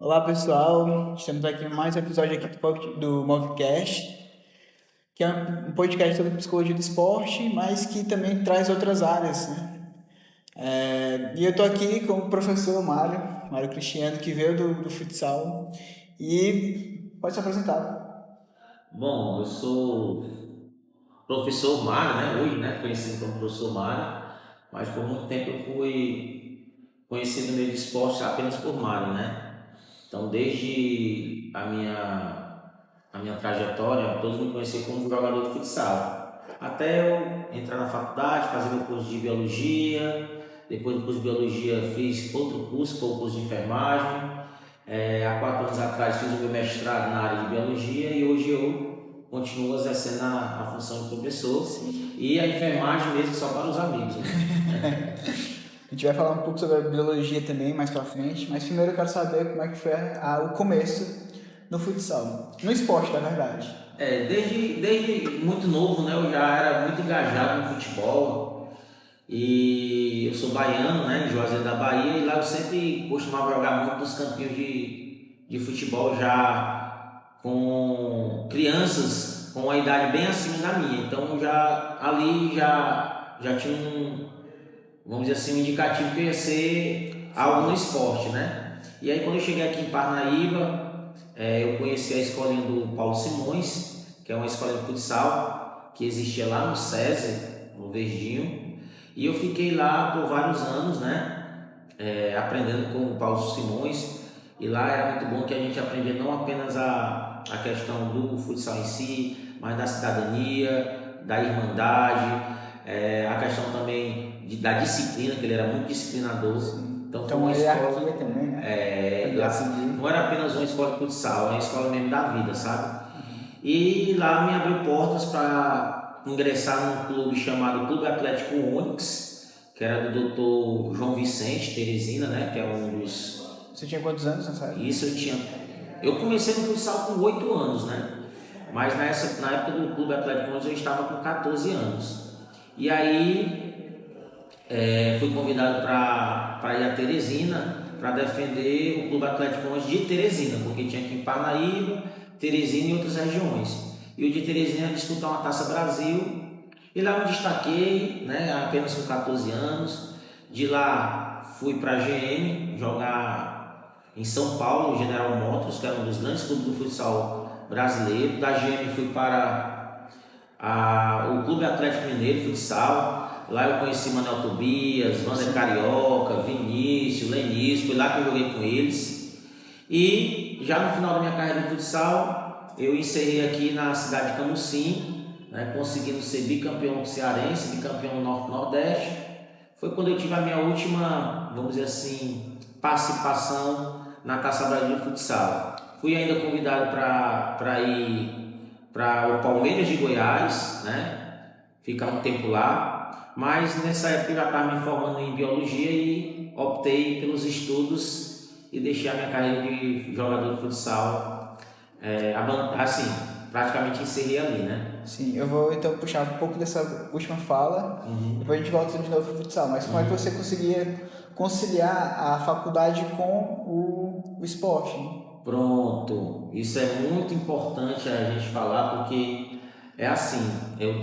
Olá pessoal, estamos aqui em mais um episódio aqui do Movecast, que é um podcast sobre psicologia do esporte, mas que também traz outras áreas, né? E eu estou aqui com o professor Mário Cristiano, que veio do futsal, e pode se apresentar. Bom, eu sou professor Mário, né? Hoje, né? Conhecido como professor Mário, mas por muito tempo eu fui conhecido no meio de esporte apenas por Mário, né? Então, desde a minha trajetória, todos me conheciam como jogador de futsal. Até eu entrar na faculdade, fazer meu curso de biologia. Depois do curso de biologia, fiz outro curso, que foi o curso de enfermagem. Há 4 anos atrás fiz o meu mestrado na área de biologia e hoje eu continuo exercendo a função de professor. Sim. E a enfermagem mesmo só para os amigos, né? A gente vai falar um pouco sobre a biologia também mais pra frente, mas primeiro eu quero saber como é que foi o começo no futsal, no esporte, na verdade. Desde muito novo, né, eu já era muito engajado no futebol e eu sou baiano, né, em Juazeiro da Bahia, e lá eu sempre costumava jogar muito nos campinhos de futebol já com crianças com uma idade bem acima da minha. Então já ali já tinha vamos dizer assim, um indicativo que eu ia ser algo no esporte, né? E aí quando eu cheguei aqui em Parnaíba, eu conheci a escolinha do Paulo Simões, que é uma escola de futsal que existia lá no SESI, no Verdinho, e eu fiquei lá por vários anos, né? Aprendendo com o Paulo Simões, e lá era muito bom que a gente aprendia não apenas a questão do futsal em si, mas da cidadania, da irmandade, a questão também da disciplina, que ele era muito disciplinador. Então foi uma escola. Também, né? Não era apenas uma escola de futsal, é uma escola mesmo da vida, sabe? E lá me abriu portas para ingressar num clube chamado Clube Atlético Onix, que era do Dr. João Vicente Teresina, né? Que é um dos. Você tinha quantos anos nessa época? Isso eu tinha. Eu comecei no futsal com 8 anos, né? Mas na época do Clube Atlético Onix eu estava com 14 anos. E aí fui convidado para ir a Teresina para defender o Clube Atlético Onix de Teresina, porque tinha aqui em Parnaíba, Teresina e outras regiões. E o de Teresina ia disputar uma Taça Brasil, e lá eu me destaquei, né, apenas com 14 anos. De lá fui para a GM jogar em São Paulo, General Motors, que era um dos grandes clubes do futsal brasileiro. Da GM fui para o Clube Atlético Mineiro Futsal. Lá eu conheci Manuel Tobias, Wander Carioca, Vinícius, Lenício. Foi lá que eu joguei com eles. E já no final da minha carreira de futsal, eu encerrei aqui na cidade de Camusim, né, conseguindo ser bicampeão cearense, bicampeão Norte-Nordeste. Foi quando eu tive a minha última, vamos dizer assim, participação na Taça Brasil de Futsal. Fui ainda convidado para ir para o Palmeiras de Goiás, né? Ficar um tempo lá, mas nessa época eu já estava me formando em biologia e optei pelos estudos e deixei a minha carreira de jogador de futsal, assim, praticamente encerrei ali, né? Sim, eu vou então puxar um pouco dessa última fala, depois a gente volta de novo pro futsal. Mas como é que você conseguia conciliar a faculdade com o esporte, né? Pronto, isso é muito importante a gente falar, porque é assim, eu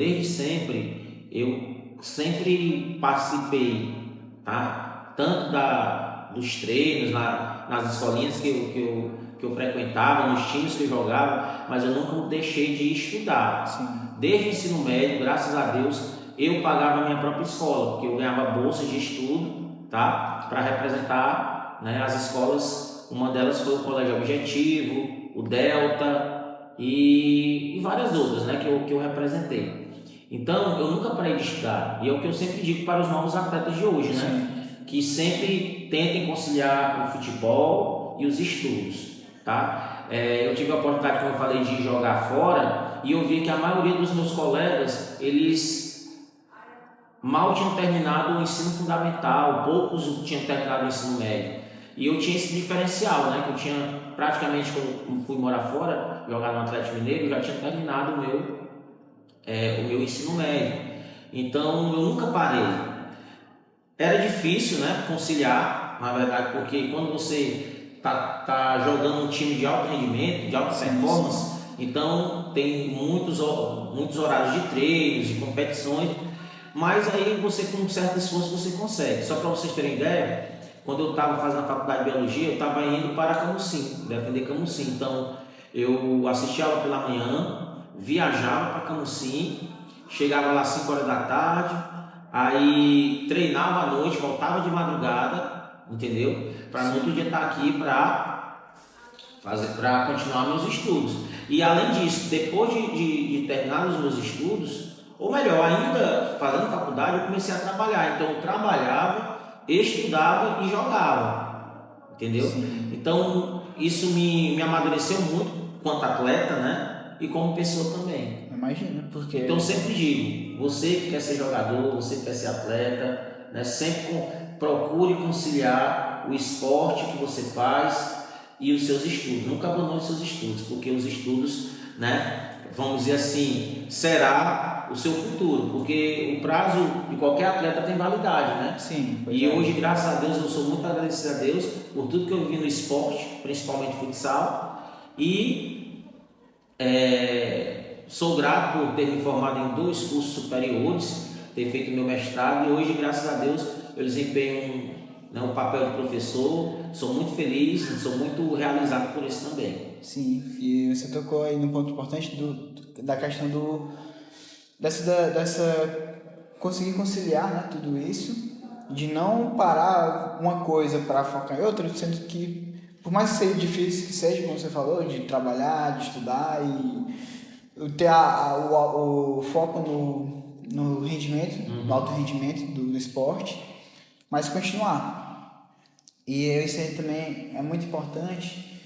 sempre participei, tá? Tanto dos treinos nas escolinhas que eu frequentava, nos times que eu jogava, mas eu nunca deixei de estudar. Sim. Desde o ensino médio, graças a Deus, eu pagava a minha própria escola, porque eu ganhava bolsas de estudo, tá? Para representar, né, as escolas. Uma delas foi o Colégio Objetivo, o Delta e várias outras, né, que eu representei. Então, eu nunca parei de estudar. E é o que eu sempre digo para os novos atletas de hoje, né? Que sempre tentem conciliar o futebol e os estudos, tá? Eu tive a oportunidade, como eu falei, de jogar fora, e eu vi que a maioria dos meus colegas, eles mal tinham terminado o ensino fundamental, poucos tinham terminado o ensino médio. E eu tinha esse diferencial, né? Que eu tinha praticamente, quando fui morar fora, jogar no Atlético Mineiro, eu já tinha terminado o meu ensino médio. Então eu nunca parei. Era difícil, né? Conciliar, na verdade, porque quando você tá jogando um time de alto rendimento, de alta performance, então tem muitos horários de treinos, de competições, mas aí você com um certo esforço você consegue. Só para vocês terem ideia, quando eu estava fazendo a faculdade de biologia, eu estava indo para Camusim, defender Camusim. Então eu assistia aula pela manhã, viajava para Camusim, chegava lá às 5 horas da tarde, aí treinava à noite, voltava de madrugada, entendeu? Para no outro dia estar aqui para continuar meus estudos. E além disso, depois de terminar os meus estudos, ou melhor, ainda fazendo faculdade, eu comecei a trabalhar. Então eu trabalhava, estudava e jogava, entendeu? Sim. Então isso me amadureceu muito quanto atleta, né? E como pessoa também. Imagina, porque... Então eu sempre digo, você que quer ser jogador, você que quer ser atleta, né? Sempre procure conciliar o esporte que você faz e os seus estudos. Nunca abandone seus estudos, porque os estudos, né, vamos dizer assim, será o seu futuro, porque o prazo de qualquer atleta tem validade, né? Sim. E hoje, graças a Deus, eu sou muito agradecido a Deus por tudo que eu vi no esporte, principalmente futsal, e sou grato por ter me formado em 2 cursos superiores, ter feito meu mestrado, e hoje, graças a Deus, eu desempenho um papel de professor. Sou muito feliz, sou muito realizado por isso também. Sim, e você tocou aí num ponto importante da questão dessa conseguir conciliar, né, tudo isso, de não parar uma coisa para focar em outra, sendo que, por mais que seja difícil que seja, como você falou, de trabalhar, de estudar e ter o foco no rendimento, no alto rendimento do esporte, mas continuar. E isso aí também é muito importante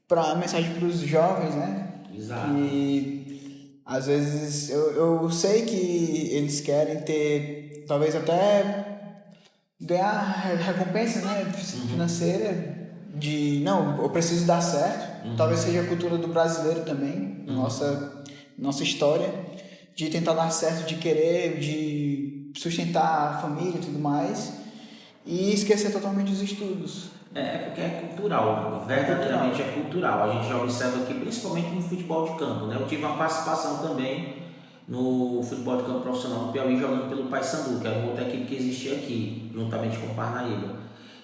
para a mensagem para os jovens, né? Exato. Que às vezes eu sei que eles querem ter, talvez até ganhar recompensa, né, financeira de não, eu preciso dar certo. Talvez seja a cultura do brasileiro também, nossa história, de tentar dar certo, de querer, de sustentar a família e tudo mais, e esquecer totalmente os estudos. Porque é cultural, verdadeiramente é cultural. A gente já observa aqui, principalmente no futebol de campo, né? Eu tive uma participação também no futebol de campo profissional do Piauí, jogando pelo Paysandu, que era uma outra equipe que existia aqui, juntamente com o Parnaíba.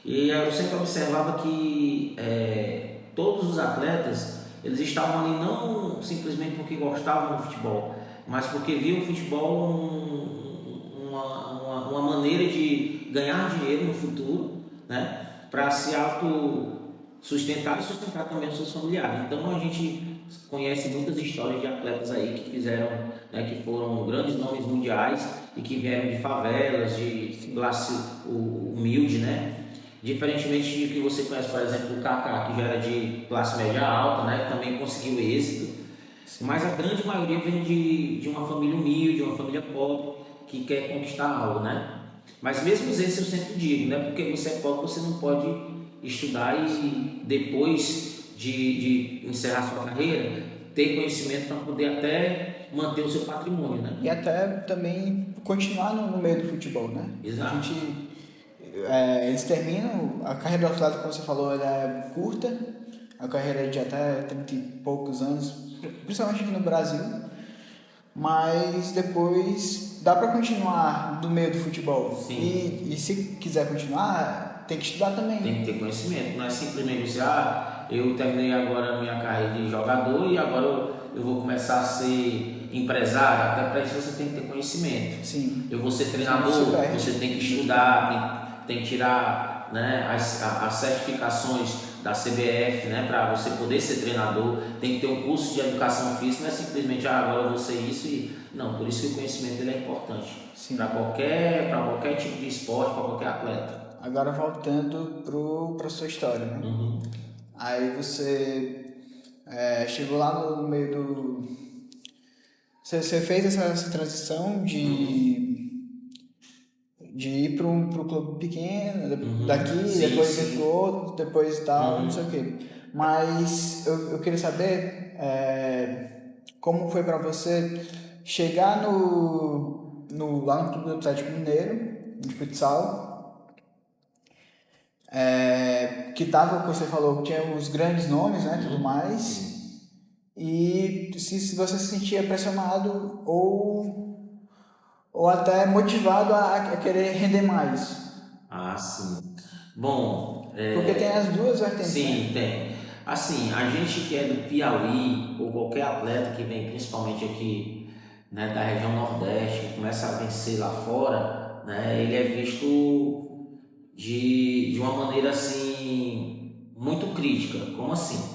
E eu sempre observava que todos os atletas, eles estavam ali não simplesmente porque gostavam do futebol, mas porque viam o futebol uma maneira de ganhar dinheiro no futuro, né? Para se sustentar e sustentar também os seus familiares. Então a gente conhece muitas histórias de atletas aí que fizeram, né, que foram grandes nomes mundiais e que vieram de favelas, de classe humilde, né? Diferentemente de que você conhece, por exemplo, o Kaká, que já era de classe média alta, né? Que também conseguiu êxito. Mas a grande maioria vem de uma família humilde, de uma família pobre, que quer conquistar algo, né? Mas mesmo esses eu sempre digo, né? Porque você é pobre, você não pode estudar e depois de encerrar sua carreira, ter conhecimento para poder até manter o seu patrimônio, né? E até também continuar no meio do futebol, né? Exato. Eles terminam, a carreira do atleta, como você falou, ela é curta, a carreira é de até 30 e poucos anos, principalmente aqui no Brasil, mas depois dá para continuar no meio do futebol. Sim. E se quiser continuar, tem que estudar também. Tem que ter conhecimento, não é simplesmente você, eu terminei agora a minha carreira de jogador e agora eu vou começar a ser empresário. Até para isso você tem que ter conhecimento. Sim. Eu vou ser treinador, você tem que estudar, tem que tirar, né, as certificações da CBF, né, para você poder ser treinador. Tem que ter um curso de educação física, não é simplesmente agora eu vou ser isso e não. Por isso que o conhecimento ele é importante para qualquer tipo de esporte, para qualquer atleta. Agora voltando para sua história, né? Aí você chegou lá no meio do... Você fez essa transição de ir para um clube pequeno, daqui, sim, depois ir para o outro, depois tal, não sei o quê. Mas eu queria saber como foi para você chegar lá no Clube do Atlético Mineiro, de futsal, que tava, como você falou, tinha os grandes nomes, né, tudo mais. E se você se sentia pressionado ou até motivado a querer render mais. Ah, sim. Bom, Porque tem as duas vertentes, sim, né? tem. Assim, a gente que é do Piauí, ou qualquer atleta que vem principalmente aqui, né, da região Nordeste, que começa a vencer lá fora, né, ele é visto de uma maneira assim, muito crítica. Como assim?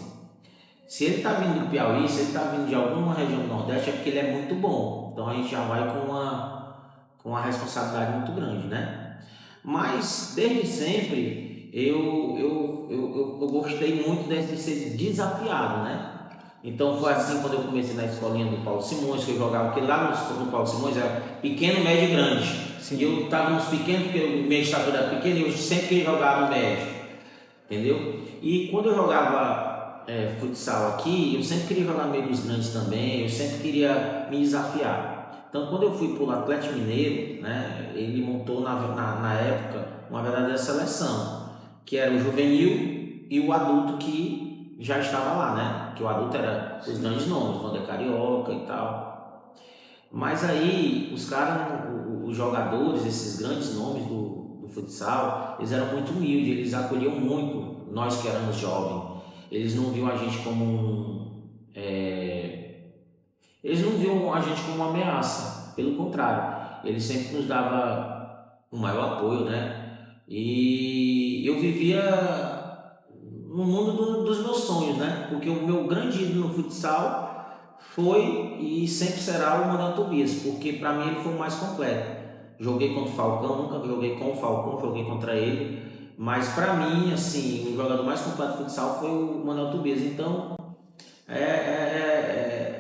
Se ele está vindo do Piauí, se ele está vindo de alguma região do Nordeste, é porque ele é muito bom. Então a gente já vai com uma responsabilidade muito grande, né? Mas desde sempre eu gostei muito de ser desafiado, né? Então foi assim quando eu comecei na escolinha do Paulo Simões, que eu jogava, porque lá no Paulo Simões era pequeno, médio e grande. Sim. E eu estava nos pequenos, porque minha estatura era pequena e eu sempre queria jogar no médio, entendeu? E quando eu jogava futsal aqui, eu sempre queria jogar no meio dos grandes também, eu sempre queria me desafiar. Então, quando eu fui para o Atlético Mineiro, né, ele montou na época uma verdadeira seleção, que era o juvenil e o adulto que já estava lá, né? Que o adulto era os grandes nomes, Wander Carioca e tal. Mas aí, os caras, os jogadores, esses grandes nomes do futsal, eles eram muito humildes, eles acolhiam muito nós que éramos jovens. Eles não viam a gente como eles não viam a gente como uma ameaça, pelo contrário, eles sempre nos davam o maior apoio, né? E eu vivia no mundo dos meus sonhos, né? Porque o meu grande ídolo no futsal foi e sempre será o Manuel Tobias, porque para mim ele foi o mais completo. Joguei contra o Falcão, nunca joguei com o Falcão, joguei contra ele, mas para mim, assim, o jogador mais completo do futsal foi o Manuel Tobias. Então,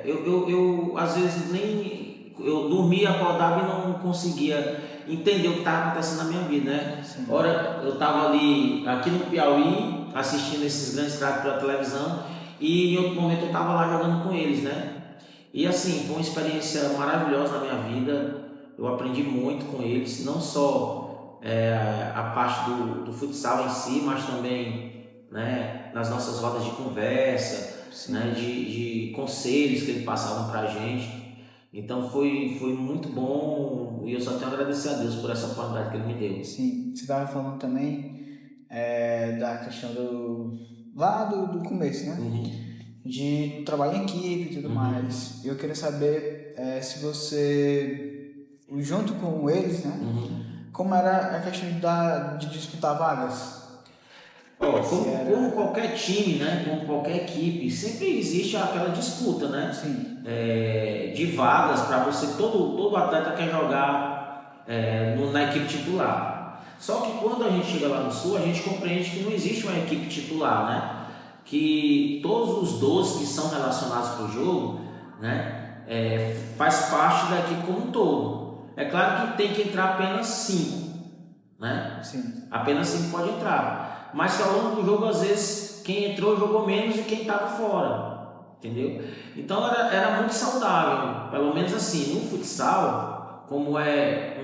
eu às vezes nem eu dormia, acordava e não conseguia entender o que estava acontecendo na minha vida, né? Sim. Ora, eu estava ali aqui no Piauí assistindo esses grandes craques pela televisão e em outro momento eu estava lá jogando com eles, né? E assim, foi uma experiência maravilhosa na minha vida. Eu aprendi muito com eles, não só a parte do futsal em si, mas também, né, nas nossas rodas de conversa, né, de conselhos que eles passavam para a gente. Então foi muito bom e eu só tenho a agradecer a Deus por essa oportunidade que ele me deu. Sim, você estava falando também da questão lá do começo, né? De trabalho em equipe e tudo mais. Eu queria saber se você, junto com eles, né? Como era a questão de disputar vagas? Como qualquer time, né? Como qualquer equipe, sempre existe aquela disputa, né? Sim. De vagas para você, todo atleta quer jogar na equipe titular. Só que quando a gente chega lá no Sul, a gente compreende que não existe uma equipe titular, né? Que todos os 12 que são relacionados para o jogo, né? Faz parte da equipe como um todo. É claro que tem que entrar apenas 5, né? Sim. Apenas 5 pode entrar, mas que ao longo do jogo às vezes quem entrou jogou menos e quem estava fora, entendeu? Então era muito saudável, pelo menos assim, no futsal, como é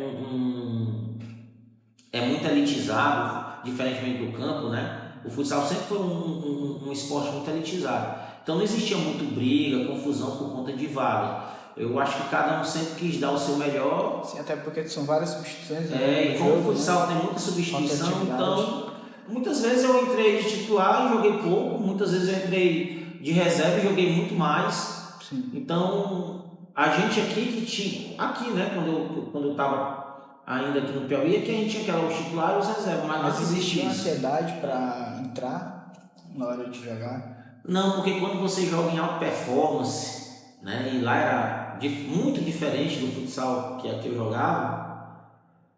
muito elitizado, diferentemente do campo, né? O futsal sempre foi um esporte muito elitizado, então não existia muito briga, confusão por conta de vaga. Eu acho que cada um sempre quis dar o seu melhor. Sim, até porque são várias substituições. E como o futsal, né, tem muita substituição, então muitas vezes eu entrei de titular e joguei pouco, muitas vezes eu entrei de reserva e joguei muito mais. Sim. Então a gente aqui que tinha, aqui, né, quando eu estava ainda aqui no Piauí, que a gente tinha que era os titulares e os reservas, mas não existia ansiedade para entrar na hora de jogar? Não, porque quando você joga em alta performance, né, e lá era muito diferente do futsal que aqui eu jogava,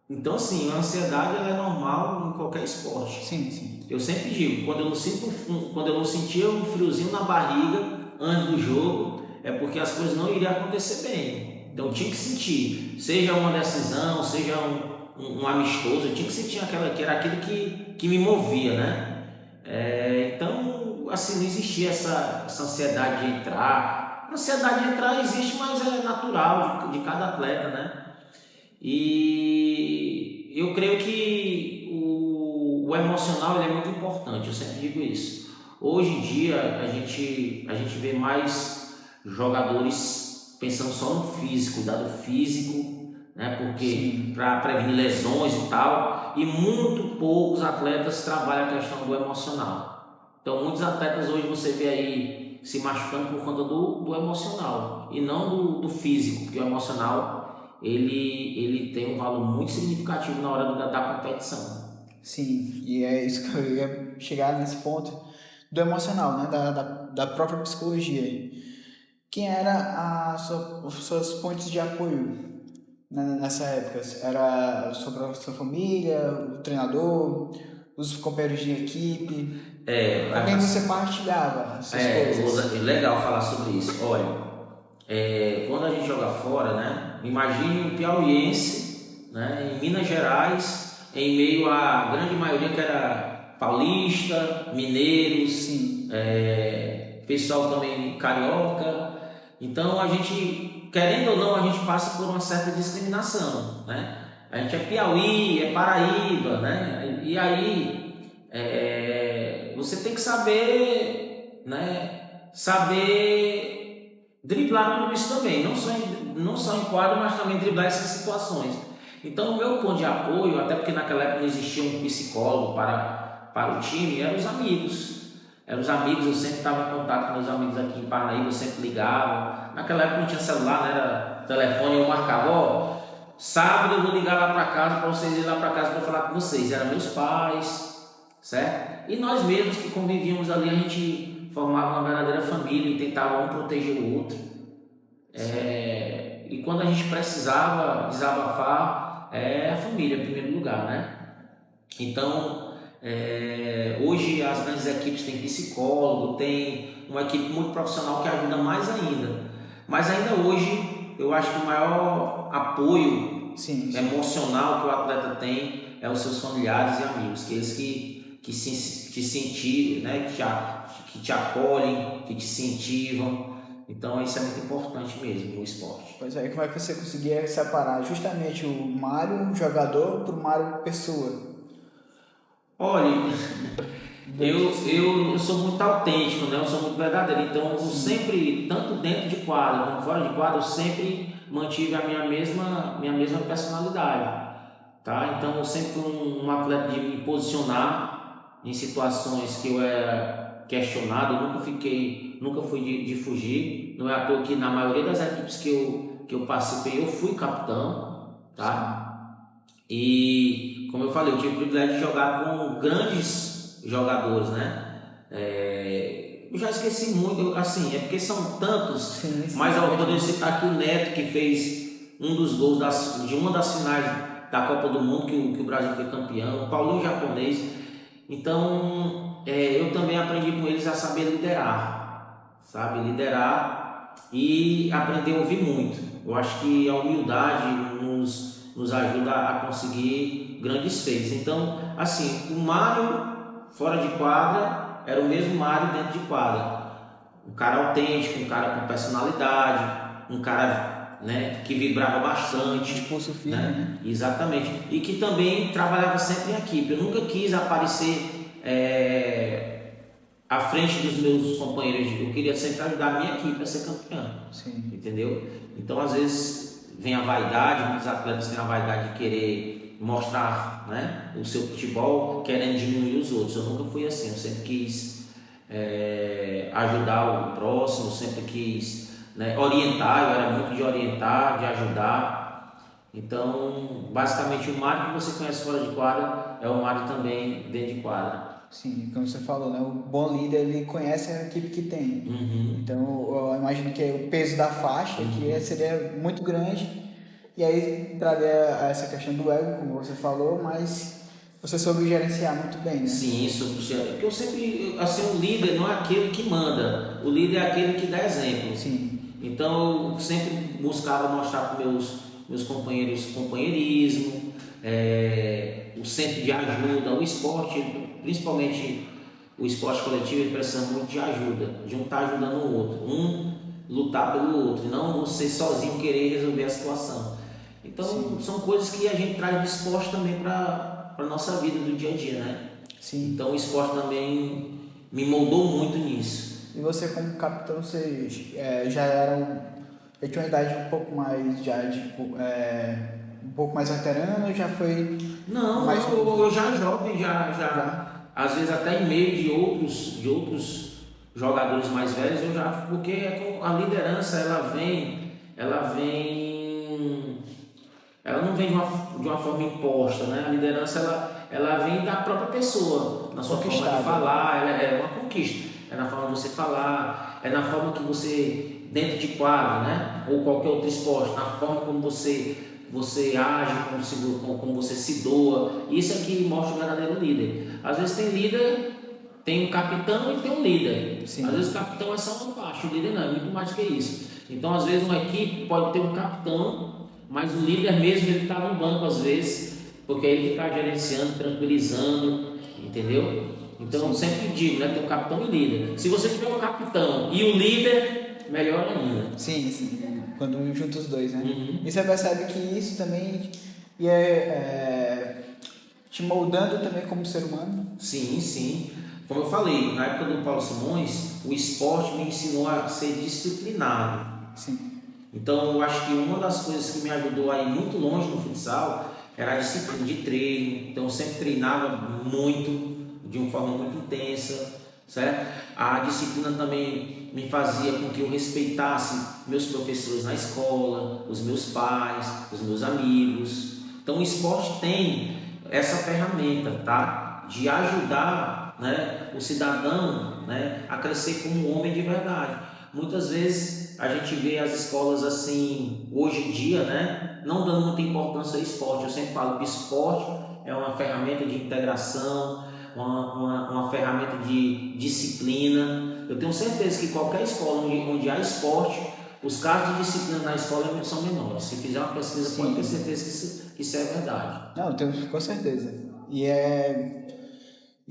então assim, a ansiedade ela é normal em qualquer esporte. Sim, sim. Eu sempre digo, quando eu não sentia um friozinho na barriga antes do jogo, é porque as coisas não iriam acontecer bem. Então eu tinha que sentir, seja uma decisão, seja um amistoso, eu tinha que sentir que era aquilo que me movia, né? Então, assim, não existia essa ansiedade de entrar. A ansiedade de entrar existe, mas é natural de cada atleta, né? E eu creio que o o emocional ele é muito importante, eu sempre digo isso. Hoje em dia a gente vê mais jogadores pensando só no físico, cuidado físico, né? Porque para prevenir lesões e tal, e muito poucos atletas trabalham a questão do emocional. Então muitos atletas hoje você vê aí se machucando por conta do emocional e não do físico, porque o emocional ele tem um valor muito significativo na hora da competição. Sim, e é isso que eu ia chegar nesse ponto do emocional, né? Da própria psicologia. Quem era os seus pontos de apoio nessa época? Era a sua família, o treinador, os companheiros de equipe? Com quem você partilhava essas coisas? Legal falar sobre isso. Olha, quando a gente joga fora, né? Imagine um piauiense, né? Em Minas Gerais, em meio à grande maioria que era paulista, mineiros, pessoal também carioca. Então a gente, querendo ou não, a gente passa por uma certa discriminação, né? A gente é Piauí, é Paraíba, né? E aí você tem que saber, né? Saber driblar tudo isso também, não só em quadro, mas também driblar essas situações. Então o meu ponto de apoio, até porque naquela época não existia um psicólogo para o time, eram os amigos. Eram os amigos, eu sempre estava em contato com meus amigos aqui em Parnaíba, eu sempre ligava. Naquela época não tinha celular, não era telefone, eu marcava, ó, sábado eu vou ligar lá para casa para vocês irem lá para casa para falar com vocês. Eram meus pais, certo? E nós mesmos que convivíamos ali, a gente formava uma verdadeira família e tentava um proteger o outro. E quando a gente precisava desabafar, a família em primeiro lugar, né? Então, hoje as grandes equipes têm psicólogo, tem uma equipe muito profissional que ajuda mais ainda. Mas ainda hoje, eu acho que o maior apoio emocional que o atleta tem é os seus familiares e amigos, que eles que te incentivam, né? que te acolhem, que te incentivam. Então isso é muito importante mesmo no esporte. Pois é, e como é que você conseguia separar justamente o Mário jogador para o Mário pessoa? Olha, eu sou muito autêntico, né? Eu sou muito verdadeiro, então eu sempre, tanto dentro de quadra como fora de quadra, eu sempre mantive a minha mesma personalidade, tá? Então eu sempre fui um atleta de me posicionar em situações que eu era questionado, eu nunca fui de fugir. Não é à toa que na maioria das equipes que eu participei eu fui capitão, tá? E como eu falei, eu tive o privilégio de jogar com grandes jogadores, né? Eu já esqueci muito, assim, é porque são tantos, mas eu poderia citar aqui o Neto, que fez um dos gols de uma das finais da Copa do Mundo, que o Brasil foi campeão, o Paulinho japonês. Então, eu também aprendi com eles a saber liderar, sabe? Liderar e aprender a ouvir muito. Eu acho que a humildade nos ajuda a conseguir grandes feitos. Então, assim, o Mário fora de quadra era o mesmo Mário dentro de quadra. Um cara autêntico, um cara com personalidade, um cara, né, que vibrava bastante. Discurso firme, né? Exatamente. E que também trabalhava sempre em equipe. Eu nunca quis aparecer à frente dos meus companheiros. Eu queria sempre ajudar a minha equipe a ser campeã. Sim. Entendeu? Então, às vezes, vem a vaidade, muitos atletas têm a vaidade de querer mostrar, né, o seu futebol, querendo diminuir os outros. Eu nunca fui assim, eu sempre quis ajudar o próximo, sempre quis, né, orientar, eu era muito de orientar, de ajudar. Então, basicamente, o Mário que você conhece fora de quadra é o Mário também dentro de quadra. Sim, como você falou, né? O bom líder, ele conhece a equipe que tem. Então, eu imagino que o peso da faixa que seria muito grande. E aí entraria essa questão do ego, como você falou, mas você soube gerenciar muito bem, né? Sim, isso. Porque eu sempre, assim, o líder não é aquele que manda, o líder é aquele que dá exemplo. Sim. Então, eu sempre buscava mostrar para meus companheiros companheirismo, o centro de ajuda, o esporte, principalmente o esporte coletivo, ele precisa muito de ajuda, de um estar ajudando o outro, lutar pelo outro, não você sozinho querer resolver a situação. Então, são coisas que a gente traz do esporte também para a nossa vida do dia a dia, né? Sim. Então o esporte também me moldou muito nisso. E você como capitão, você já já tinha uma idade um pouco mais, um pouco mais veterana ou já foi Não, mais não, novo? eu já jovem, Já? às vezes até em meio de outros jogadores mais velhos, eu já, porque a liderança ela não vem de uma forma imposta, né? A liderança ela vem da própria pessoa, na sua forma de falar, ela é uma conquista, é na forma de você falar, é na forma que você, dentro de quadro, né? Ou qualquer outro esporte, na forma como você age, como você se doa. Isso é que mostra o verdadeiro líder. Às vezes tem líder, tem um capitão e tem um líder. Sim. Às vezes o capitão é só uma parte, o líder não, é muito mais que isso. Então, às vezes, uma equipe pode ter um capitão, mas o líder mesmo ele está no banco às vezes, porque é ele que está gerenciando, tranquilizando, entendeu? Então, eu sempre digo, né, tem um capitão e líder. Se você tiver um capitão e o líder, melhor ainda. Sim, sim. Quando junta os dois, né? Uhum. E você percebe que isso também te moldando também como ser humano? Sim, sim. Como eu falei, na época do Paulo Simões, o esporte me ensinou a ser disciplinado. Sim. Então, eu acho que uma das coisas que me ajudou a ir muito longe no futsal era a disciplina de treino. Então, eu sempre treinava muito, de uma forma muito intensa, certo? A disciplina também me fazia com que eu respeitasse meus professores na escola, os meus pais, os meus amigos. Então, o esporte tem essa ferramenta, tá? De ajudar, né, o cidadão, né, a crescer como um homem de verdade. Muitas vezes a gente vê as escolas assim, hoje em dia, né, não dando muita importância ao esporte. Eu sempre falo que o esporte é uma ferramenta de integração, uma ferramenta de disciplina. Eu tenho certeza que qualquer escola onde há esporte, os casos de disciplina na escola são menores. Se fizer uma pesquisa, Sim. pode ter certeza que isso é verdade. Não, tenho com certeza. E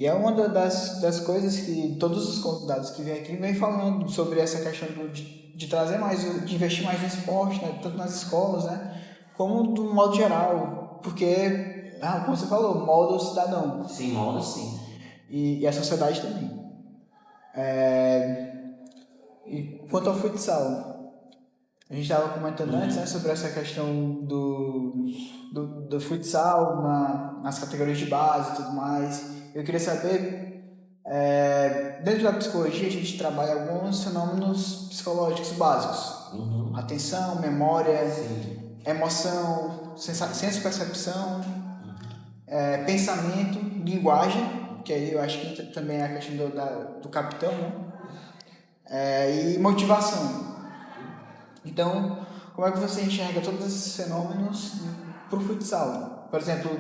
é uma das coisas que todos os convidados que vêm aqui vêm falando sobre essa questão de trazer mais, de investir mais no esporte, né? Tanto nas escolas, né? Como do modo geral. Porque, como você falou, molda o cidadão. Sim, molda sim. E a sociedade também. E quanto ao futsal, a gente estava comentando antes, né, sobre essa questão do futsal nas categorias de base e tudo mais. Eu queria saber, dentro da psicologia a gente trabalha alguns fenômenos psicológicos básicos. Atenção, memória, emoção, senso-percepção, pensamento, linguagem, que aí eu acho que também é a questão do capitão, né? E motivação. Então, como é que você enxerga todos esses fenômenos para o futsal? Por exemplo,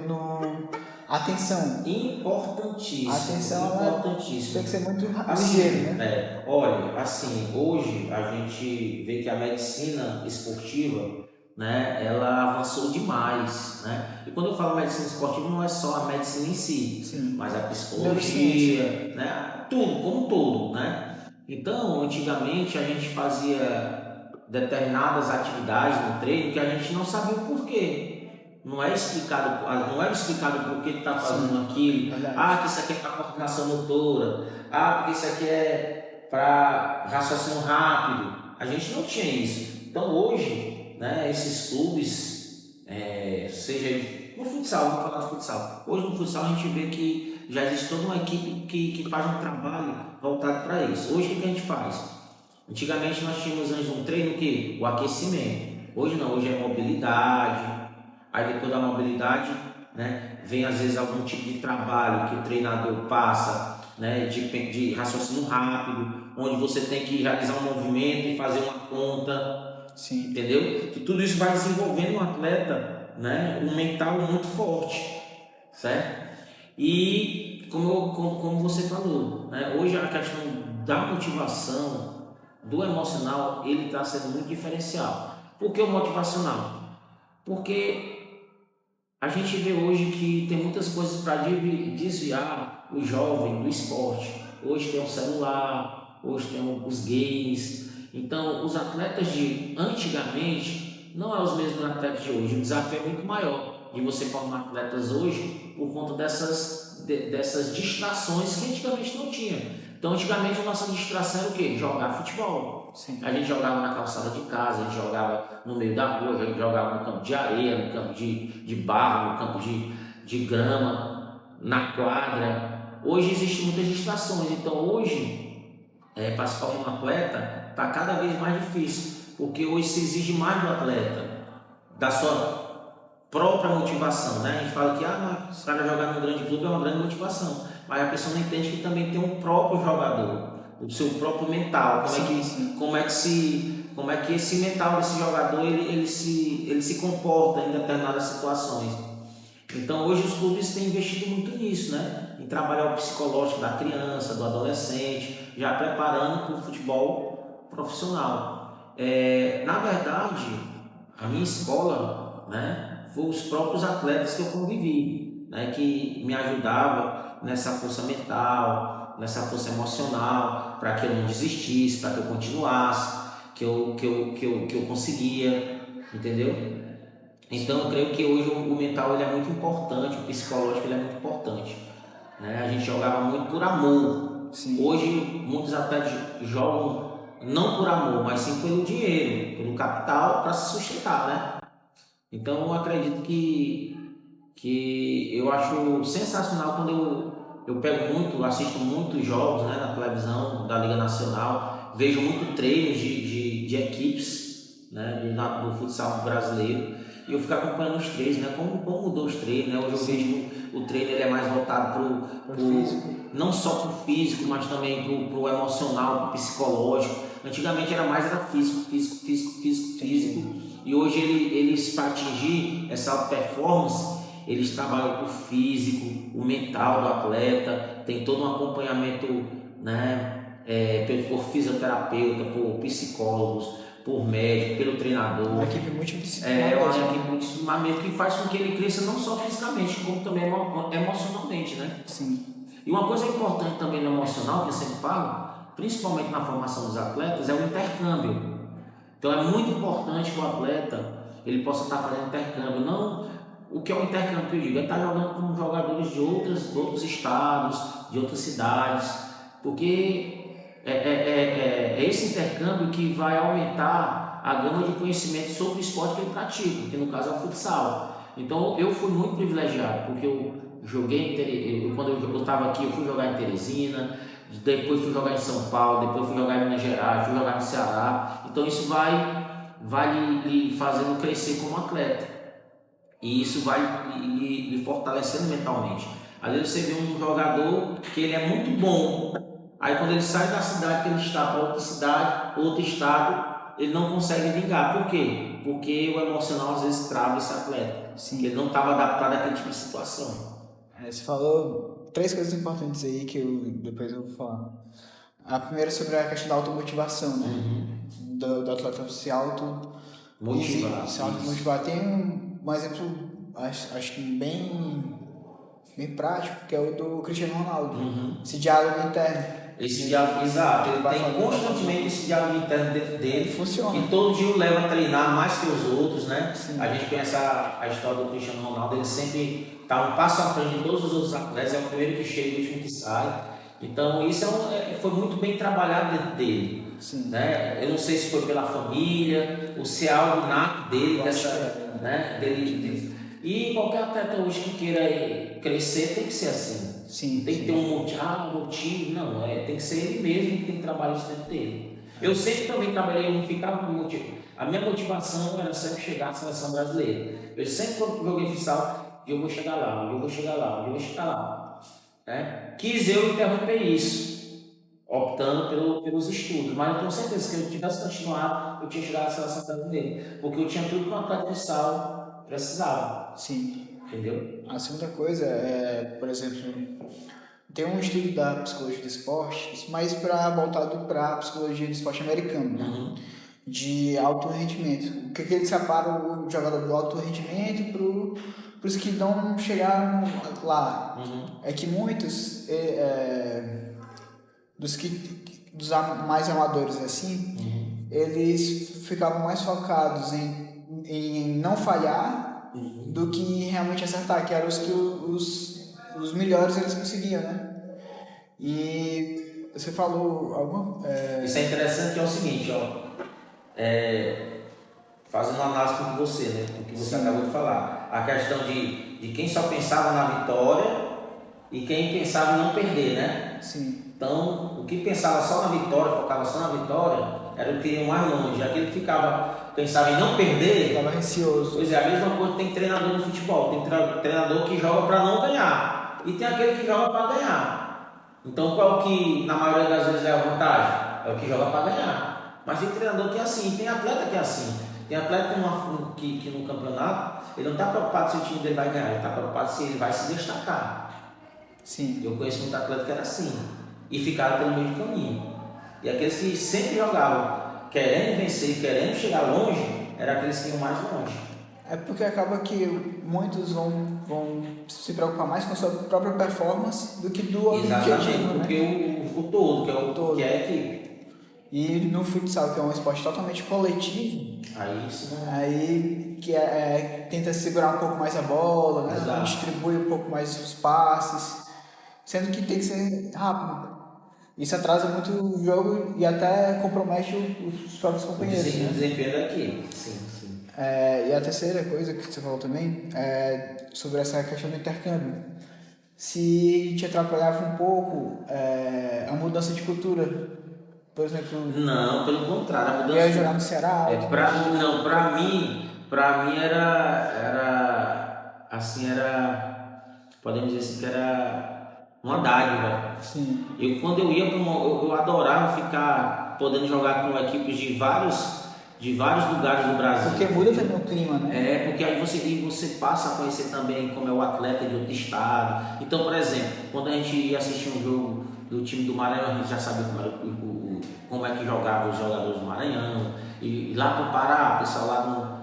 atenção. Importantíssimo. Atenção, importantíssimo. Tem que ser muito assim, ligeiro, né? Olha, assim, hoje a gente vê que a medicina esportiva, né, ela avançou demais, né? E quando eu falo medicina esportiva, não é só a medicina em si, Sim. mas a psicologia, né? Tudo, como um todo, né? Então, antigamente a gente fazia determinadas atividades no treino que a gente não sabia o porquê. Não era explicado por que está fazendo aquilo. Verdade. Que isso aqui é para coordenação motora. Porque isso aqui é para raciocínio rápido. A gente não tinha isso. Então hoje, né, esses clubes, seja no futsal, vamos falar de futsal. Hoje no futsal a gente vê que já existe toda uma equipe que faz um trabalho voltado para isso. Hoje o que a gente faz? Antigamente nós tínhamos antes um treino o aquecimento. Hoje não, hoje é mobilidade. Aí depois da mobilidade, né, vem às vezes algum tipo de trabalho que o treinador passa, né, de raciocínio rápido, onde você tem que realizar um movimento e fazer uma conta. Sim. Entendeu? Que tudo isso vai desenvolvendo um atleta, né, um mental muito forte, certo? E como você falou, né, hoje a questão da motivação, do emocional, ele está sendo muito diferencial. Por que o motivacional? Porque a gente vê hoje que tem muitas coisas para desviar o jovem do esporte. Hoje tem o celular, hoje tem os games. Então, os atletas de antigamente não são os mesmos atletas de hoje. O desafio é muito maior de você formar atletas hoje por conta dessas distrações que antigamente não tinha. Então, antigamente a nossa distração era o quê? Jogar futebol. Sim. A gente jogava na calçada de casa, a gente jogava no meio da rua, a gente jogava no campo de areia, no campo de barro, no campo de grama, na quadra. Hoje existem muitas distrações, então hoje, para se tornar um atleta, está cada vez mais difícil, porque hoje se exige mais do atleta, da sua própria motivação, né? A gente fala que mas o cara jogar num grande clube é uma grande motivação, mas a pessoa não entende que também tem um próprio jogador, o seu próprio mental, como é que esse mental desse jogador ele se comporta em determinadas situações. Então hoje os clubes têm investido muito nisso, né? Em trabalhar o psicológico da criança, do adolescente, já preparando para o futebol profissional. Na verdade, a minha escola, né, foi os próprios atletas que eu convivi, né, que me ajudavam nessa força mental, nessa força emocional, para que eu não desistisse, para que eu continuasse, que eu conseguia, entendeu? Então eu creio que hoje o mental ele é muito importante, o psicológico ele é muito importante, né? A gente jogava muito por amor. Sim. Hoje muitos atletas jogam não por amor, mas sim pelo dinheiro, pelo capital para se sustentar, né? Então eu acredito que eu acho sensacional quando eu pego muito, assisto muitos jogos, né, na televisão da Liga Nacional, vejo muito treinos de equipes, né, do futsal brasileiro, e eu fico acompanhando os treinos, né, como mudou os treinos, né? Hoje eu vejo o treino ele é mais voltado para o não só para o físico, mas também para o emocional, para o psicológico. Antigamente era físico, e hoje eles para atingir essa alta performance, eles trabalham o físico, o mental do atleta, tem todo um acompanhamento, né, por fisioterapeuta, por psicólogos, por médico, pelo treinador. Uma equipe multidisciplinar. Uma equipe multidisciplinar que faz com que ele cresça não só fisicamente, como também emocionalmente, né? Sim. E uma coisa importante também no emocional, que eu sempre falo, principalmente na formação dos atletas, é o intercâmbio. Então é muito importante que o atleta ele possa estar fazendo intercâmbio. Não, o que é o intercâmbio que eu digo? É estar jogando com jogadores de outros estados, de outras cidades, porque é esse intercâmbio que vai aumentar a gama de conhecimento sobre o esporte que ele pratica, que no caso é o futsal. Então eu fui muito privilegiado, porque eu joguei, quando eu estava aqui, eu fui jogar em Teresina, depois fui jogar em São Paulo, depois fui jogar em Minas Gerais, fui jogar no Ceará. Então isso vai lhe fazendo crescer como atleta, e isso vai lhe fortalecendo mentalmente. Às vezes você vê um jogador que ele é muito bom, aí quando ele sai da cidade que ele está para outra cidade, outro estado, ele não consegue vingar. Por quê? Porque o emocional às vezes trava esse atleta. Sim. Que ele não estava adaptado àquele tipo de situação. Você falou 3 coisas importantes aí que depois eu vou falar. A primeira é sobre a questão da automotivação, né? Do atleta se automotivar. Tem um exemplo, acho que bem prático, que é o do Cristiano Ronaldo. Esse diálogo interno. Esse diálogo, exato, ele tem constantemente esse diálogo interno dentro dele. Funciona. E todo dia o leva a treinar mais que os outros, né? Sim. A gente conhece a história do Cristiano Ronaldo, ele sempre está um passo à frente de todos os outros atletas, é o primeiro que chega e o último que sai. Então isso foi muito bem trabalhado dentro dele. Sim. Né? Eu não sei se foi pela família, ou se é algo nato dele, dele. E qualquer atleta hoje que queira crescer tem que ser assim. Sim, tem que ter um motivo, não, tem que ser ele mesmo que tem que trabalhar isso dentro dele. Eu sempre também trabalhei, eu não ficava com motivo. A minha motivação era sempre chegar à seleção brasileira. Eu sempre, quando joguei futsal, eu vou chegar lá, eu vou chegar lá, eu vou chegar lá. Né? Quis eu interromper isso, optando pelos estudos, mas eu tenho certeza que se eu tivesse continuado, eu tinha chegado à seleção brasileira, porque eu tinha tudo que um atleta de futsal precisava. Sim. Entendeu? A segunda coisa é, por exemplo, tem um estudo da psicologia do esporte, mas voltado para a psicologia do esporte americano, né? De alto rendimento. O que ele separa o jogador do alto rendimento para os que não chegaram lá? É que muitos dos mais amadores assim, eles ficavam mais focados em não falhar do que realmente acertar, que eram os os melhores eles conseguiam, né? E você falou alguma... Isso é interessante, é o seguinte, ó, fazendo uma análise com você, né? Com o que você acabou de falar. A questão de quem só pensava na vitória e quem pensava em não perder, né? Sim. Então, o que pensava só na vitória, focava só na vitória, era o que ia mais longe. Aquele que pensava em não perder, Ficava receoso. Pois é, a mesma coisa tem treinador no futebol. Tem treinador que joga para não ganhar e tem aquele que joga para ganhar. Então, qual que na maioria das vezes é a vantagem? É o que joga para ganhar. Mas tem treinador que é assim, tem atleta que é assim. Tem atleta que no campeonato ele não está preocupado se o time dele vai ganhar, ele está preocupado se ele vai se destacar. Sim. Eu conheço muito atleta que era assim e ficaram pelo meio do caminho. E aqueles que sempre jogavam querendo vencer e querendo chegar longe, eram aqueles que iam mais longe. É porque acaba que muitos vão se preocupar mais com a sua própria performance do que do objetivo, porque né? o todo, que é o todo. Que é a equipe. E no futsal, que é um esporte totalmente coletivo, aí que tenta segurar um pouco mais a bola, né? Distribui um pouco mais os passes, sendo que tem que ser rápido. Isso atrasa muito o jogo e até compromete os próprios companheiros. O desempenho da equipe, sim. E a terceira coisa que você falou também é sobre essa questão do intercâmbio. Se te atrapalhava um pouco a mudança de cultura, por exemplo... Não, pelo contrário, a mudança... Ia jogar no Ceará? Pra mim era assim, podemos dizer assim, que era uma dádiva. Sim. Quando eu ia eu adorava ficar podendo jogar com equipes de vários lugares do Brasil. Porque muda também o clima, né? Porque aí você passa a conhecer também como é o atleta de outro estado. Então, por exemplo, quando a gente ia assistir um jogo do time do Maranhão, a gente já sabia como é que jogavam os jogadores do Maranhão. E lá pro Pará, o pessoal lá no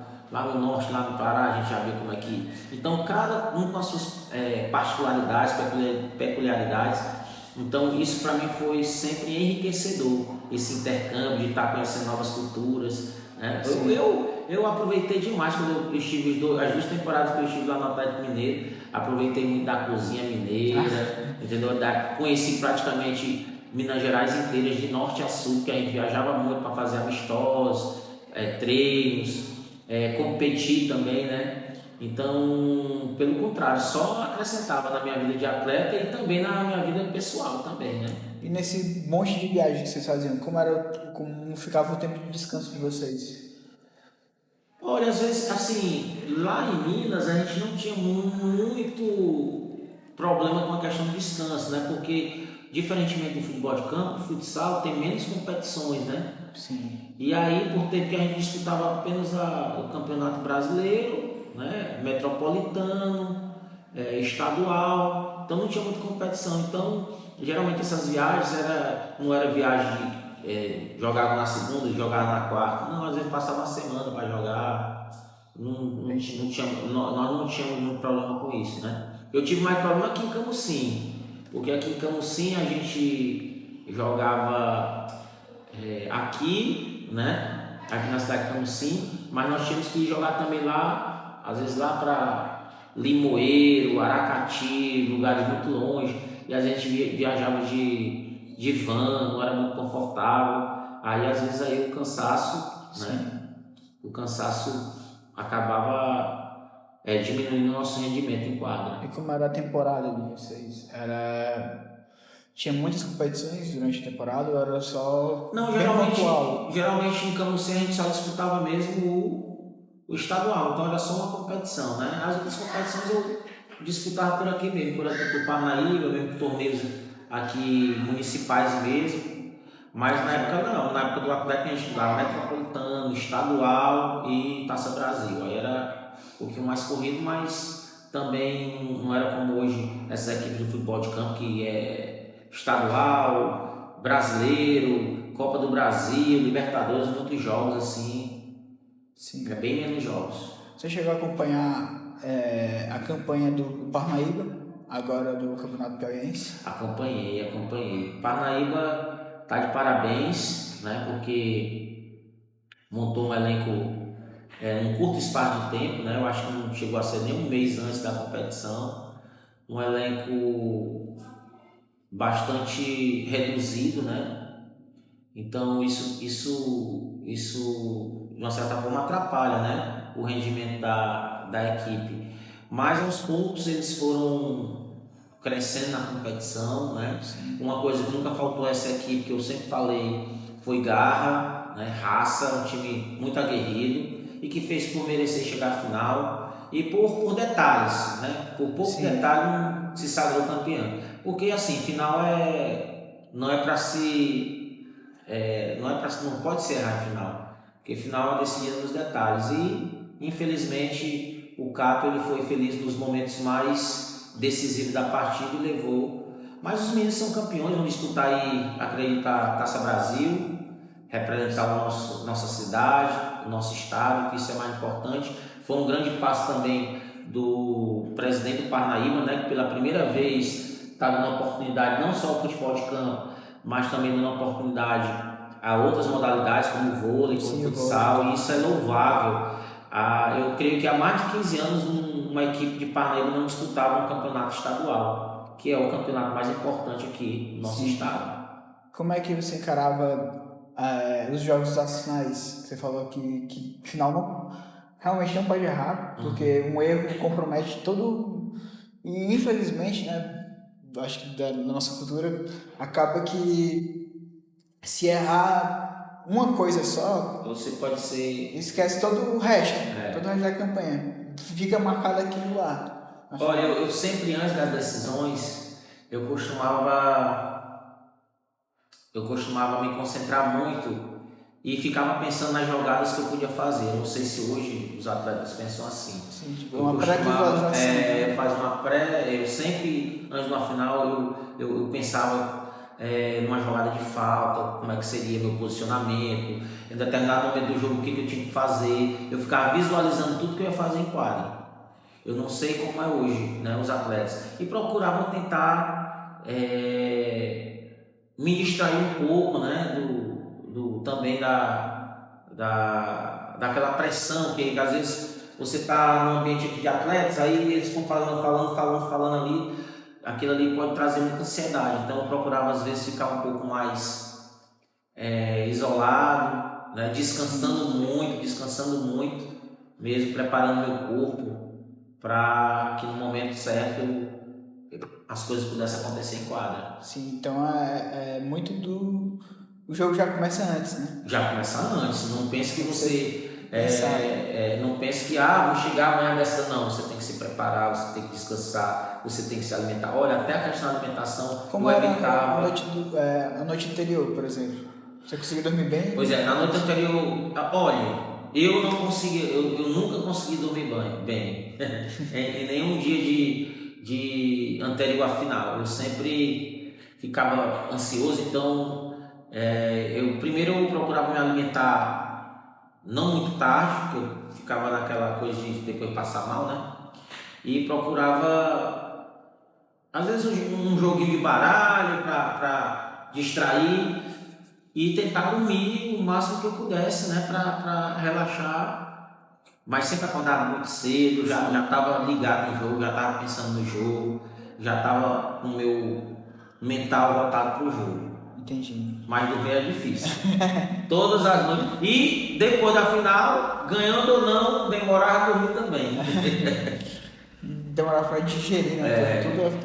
norte, lá no Pará, a gente já vê como é que... Então, cada um com as suas particularidades, peculiaridades. Então, isso para mim foi sempre enriquecedor, esse intercâmbio de estar conhecendo novas culturas. Eu aproveitei demais quando eu estive as 2 temporadas que eu estive lá no Atlético Mineiro. Aproveitei muito da cozinha mineira, entendeu? Conheci praticamente Minas Gerais inteiras, de norte a sul, que a gente viajava muito para fazer amistosos, treinos, competir também, né? Então, pelo contrário, só acrescentava na minha vida de atleta e também na minha vida pessoal também, né? E nesse monte de viagem que vocês faziam, como ficava o tempo de descanso de vocês? Olha, às vezes, assim, lá em Minas a gente não tinha muito problema com a questão de descanso, né? Porque, diferentemente do futebol de campo, o futsal tem menos competições, né? Sim. E aí, por tempo que a gente disputava apenas o Campeonato Brasileiro, né? Metropolitano, estadual, então não tinha muita competição. Então, geralmente essas viagens não era viagem de jogava na segunda, jogava na quarta. Não, às vezes passava uma semana para jogar. Nós não tínhamos muito problema com isso, né? Eu tive mais problema aqui em Camusim, porque aqui em Camusim a gente jogava aqui, né? Aqui na cidade de Camusim, mas nós tínhamos que jogar também lá, às vezes lá para Limoeiro, Aracati, lugares muito longe, e a gente viajava de van, não era muito confortável. Aí às vezes aí o cansaço, né? O cansaço acabava diminuindo o nosso rendimento em quadra. E como era a temporada de vocês? Tinha muitas competições durante a temporada ou era só... Não, geralmente em Camusim a gente só disputava mesmo o estadual, então era só uma competição, né? As outras competições eu disputava por aqui mesmo, por Parnaíba, mesmo torneios aqui municipais mesmo, mas na época não, na época do Atlético a gente jogava Metropolitano, estadual e Taça Brasil, aí era um pouquinho mais corrido, mas também não era como hoje essas equipes de futebol de campo que é estadual, brasileiro, Copa do Brasil, Libertadores, muitos jogos assim. Sim. É bem menos jogos. Você chegou a acompanhar a campanha do Parnaíba, agora do Campeonato Piauiense? Acompanhei. Parnaíba tá de parabéns, né? Porque montou um elenco em um curto espaço de tempo, né? Eu acho que não chegou a ser nem um mês antes da competição. um elenco bastante reduzido, né? Então isso de uma certa forma atrapalha, né, o rendimento da equipe. Mas aos poucos eles foram crescendo na competição, né? Uma coisa que nunca faltou a essa equipe, que eu sempre falei, foi garra, né, raça, um time muito aguerrido e que fez por merecer chegar à final e por detalhes, né? Por pouco detalhe se sagrou campeão. Porque assim, final não é para se não pode ser errar em final, porque final é decidido nos detalhes e infelizmente o Cato ele foi feliz nos momentos mais decisivos da partida e levou, mas os meninos são campeões, vão disputar aí, acreditar, Taça Brasil, representar nossa cidade, o nosso estado, que isso é mais importante. Foi um grande passo também do presidente do Parnaíba, né, que pela primeira vez está dando oportunidade não só ao futebol de campo, mas também dando oportunidade a outras modalidades como o vôlei, como o futsal, e isso é louvável. Eu creio que há mais de 15 anos uma equipe de Parnaíba não disputava um campeonato estadual, que é o campeonato mais importante aqui no nosso estado. Como é que você encarava os jogos nacionais? Você falou que final realmente não pode errar, porque um erro compromete todo. E infelizmente, né? Acho que da nossa cultura acaba que se errar uma coisa só, você pode ser. Esquece todo o resto, todo o resto da campanha. Fica marcado aquilo lá. Olha, eu sempre antes das decisões, eu costumava me concentrar muito e ficava pensando nas jogadas que eu podia fazer. Eu não sei se hoje os atletas pensam assim. Sim, tipo, uma pré-visualização. Eu sempre, antes de uma final, eu pensava numa jogada de falta, como é que seria meu posicionamento, em determinado momento do jogo, o que eu tinha que fazer. Eu ficava visualizando tudo que eu ia fazer em quadra. Eu não sei como é hoje, né, os atletas. E procurava tentar me distrair um pouco, né, também daquela pressão que às vezes você está num ambiente de atletas, aí eles estão falando ali, aquilo ali pode trazer muita ansiedade. Então eu procurava às vezes ficar um pouco mais isolado, né, descansando muito, mesmo preparando meu corpo para que no momento certo as coisas pudessem acontecer em quadra. Sim, então é muito do... O jogo já começa antes, né? Já começa antes. Não pense que você... não pense que vou chegar amanhã dessa. Não, você tem que se preparar, você tem que descansar, você tem que se alimentar. Olha, até a questão da alimentação... Como era a noite anterior, por exemplo? Você conseguiu dormir bem? Pois é, na noite anterior... Olha... Eu nunca consegui dormir bem em nenhum dia de anterior à final. Eu sempre ficava ansioso, então eu procurava me alimentar não muito tarde, porque eu ficava naquela coisa de depois passar mal, né? E procurava às vezes um joguinho de baralho para distrair e tentar dormir o máximo que eu pudesse, né, para relaxar, mas sempre acordava muito cedo, já estava ligado no jogo, já estava pensando no jogo, já estava com o meu mental voltado para o jogo. Entendi. Mas dormir é difícil. Todas as noites. E depois da final, ganhando ou não, demorava a dormir também. Demorava para digerir, né?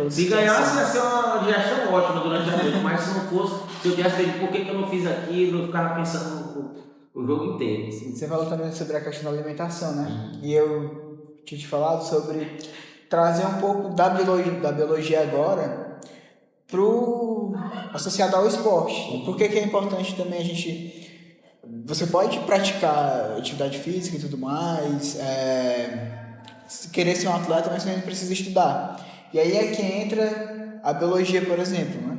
Se ganhasse, ia ser uma digestão ótima durante a noite, mas se não fosse, se eu tivesse feito por que eu não fiz aquilo, eu ficava pensando o jogo inteiro. Assim. Você falou também sobre a questão da alimentação, né? E eu tinha te falado sobre trazer um pouco da biologia agora associado ao esporte. Por que é importante também a gente... Você pode praticar atividade física e tudo mais, querer ser um atleta, mas também precisa estudar. E aí é que entra a biologia, por exemplo, né?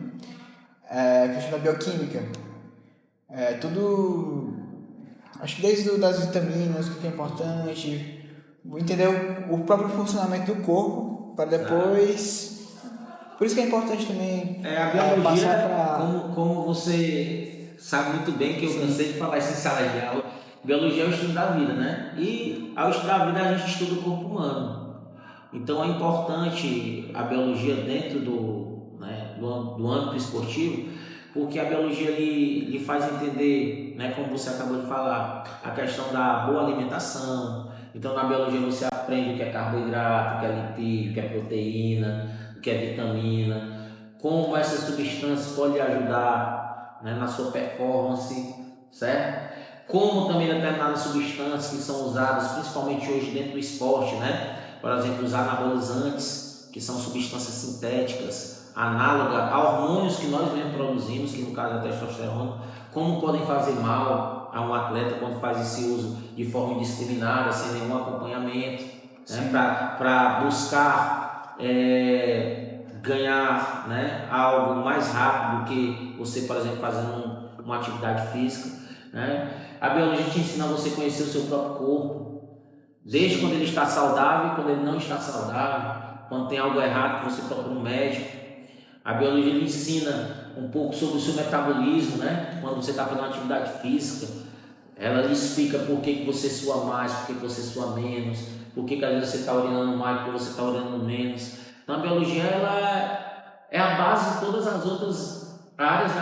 A questão da bioquímica. Tudo... Acho que desde das vitaminas, o que é importante, entender o próprio funcionamento do corpo, para depois... Por isso que é importante também a biologia, como você sabe muito bem, que eu cansei de falar isso em sala de aula, biologia é o estudo da vida, né? E ao estudar a vida a gente estuda o corpo humano. Então é importante a biologia dentro do âmbito esportivo, porque a biologia lhe faz entender, né, como você acabou de falar, a questão da boa alimentação. Então na biologia você aprende o que é carboidrato, o que é lipídio, o que é proteína, o que é vitamina, como essas substâncias podem ajudar, né, na sua performance, certo? Como também determinadas substâncias que são usadas, principalmente hoje dentro do esporte, né? Por exemplo, os anabolizantes, que são substâncias sintéticas, análogas a hormônios que nós mesmos produzimos, que no caso é a testosterona, como podem fazer mal a um atleta quando faz esse uso de forma indiscriminada, sem nenhum acompanhamento, né? Para buscar ganhar, né, algo mais rápido do que você, por exemplo, fazendo uma atividade física, né? A biologia te ensina a você conhecer o seu próprio corpo, desde quando ele está saudável e quando ele não está saudável, quando tem algo errado que você procura um médico. A biologia lhe ensina um pouco sobre o seu metabolismo, né? Quando você está fazendo uma atividade física, ela lhe explica por que você sua mais, por que você sua menos, por que às vezes você está urinando mais, por que você está urinando menos. Então a biologia ela é a base de todas as outras áreas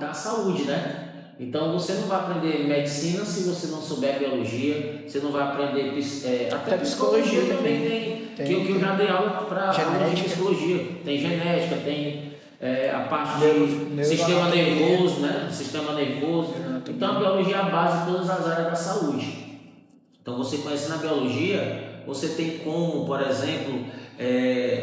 da saúde, né? Então você não vai aprender medicina se você não souber biologia, você não vai aprender até psicologia também tem. Que eu já dei aula para de psicologia. Tem genética, tem a parte de sistema nervoso, né? Sistema nervoso. Então a biologia é a base de todas as áreas da saúde. Então você conhecendo a biologia, você tem como, por exemplo,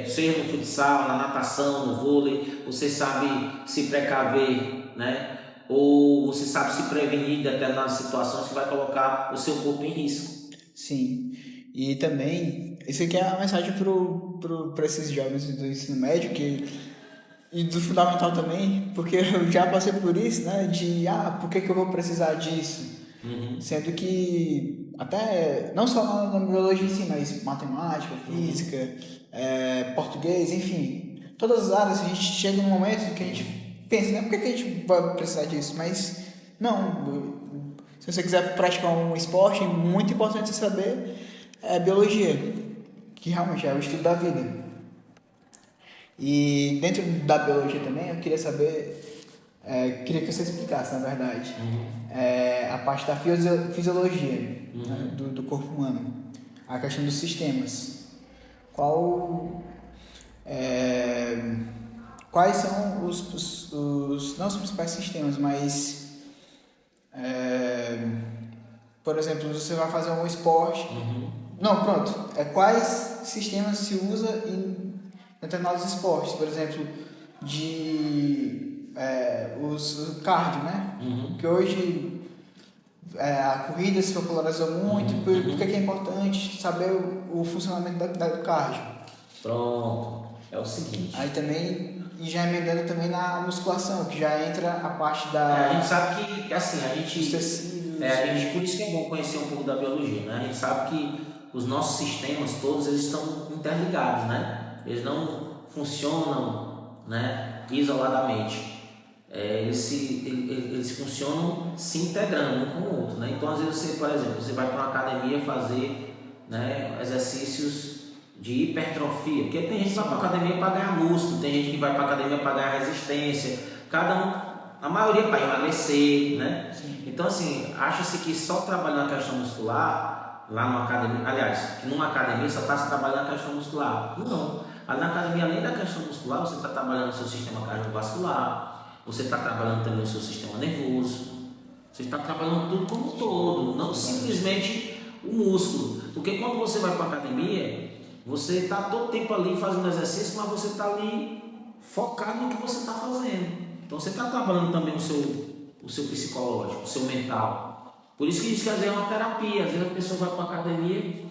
seja no futsal, na natação, no vôlei, você sabe se precaver, né? Ou você sabe se prevenir de determinadas situações que vai colocar o seu corpo em risco. Sim, e também, isso aqui é a mensagem para esses jovens do ensino médio e do fundamental também, porque eu já passei por isso, né, por que eu vou precisar disso? Sendo que até, não só na biologia em si, mas matemática, física, português, enfim, todas as áreas a gente chega num momento que a gente pensa, né, por que a gente vai precisar disso? Mas não, se você quiser praticar um esporte, muito importante você saber biologia, que realmente é o estudo da vida. E dentro da biologia também, eu queria saber, queria que você explicasse, na verdade, a parte da fisiologia, né, do corpo humano, a questão dos sistemas. Quais são não os principais sistemas, mas, por exemplo, você vai fazer um esporte. Não, pronto. Quais sistemas se usa em determinados esportes? Por exemplo, os cardio, né? Que hoje a corrida se popularizou muito. Por que é importante saber o funcionamento do cardio? Pronto. É o seguinte. Aí também, e já emendando também na musculação, que já entra a parte da... a gente sabe que assim, por isso que é bom conhecer um pouco da biologia, né? A gente sabe que os nossos sistemas todos, eles estão interligados, né? Eles não funcionam, né, isoladamente. Eles funcionam se integrando um com o outro, né? Então, às vezes, você, por exemplo, você vai para uma academia fazer, né, exercícios de hipertrofia, porque tem gente que vai para a academia para ganhar músculo, tem gente que vai para a academia para ganhar resistência, a maioria para emagrecer, né? Sim. Então, assim, acha-se que só trabalhar na questão muscular, lá numa academia, aliás, que numa academia só está se trabalhando na questão muscular. Não. Ali na academia, além da questão muscular, você está trabalhando o seu sistema cardiovascular, você está trabalhando também o seu sistema nervoso, você está trabalhando tudo como um todo, não simplesmente o músculo. Porque quando você vai para a academia, você está todo tempo ali fazendo exercício, mas você está ali focado no que você está fazendo. Então você está trabalhando também o seu psicológico, o seu mental. Por isso que diz que às vezes é uma terapia. Às vezes a pessoa vai para a academia,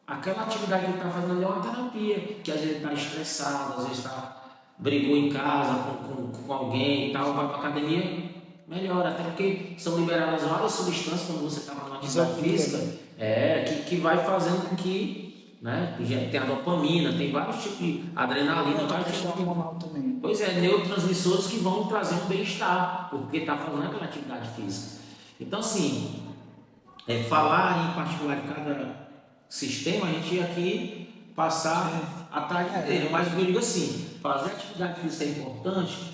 aquela atividade que ele está fazendo ali é uma terapia, que às vezes está estressado, às vezes brigou em casa com alguém e tal, vai para a academia, melhora, até porque são liberadas várias substâncias quando você está fazendo uma atividade física, que vai fazendo com que, né, tem a dopamina, tem vários tipos de adrenalina, vários tipos de hormonal também. Pois é, neurotransmissores que vão trazer um bem-estar, porque está fazendo aquela atividade física. Então, assim, falar em particular de cada sistema, a gente aqui passar a tarde inteira. Mas o que eu digo assim, fazer atividade física é importante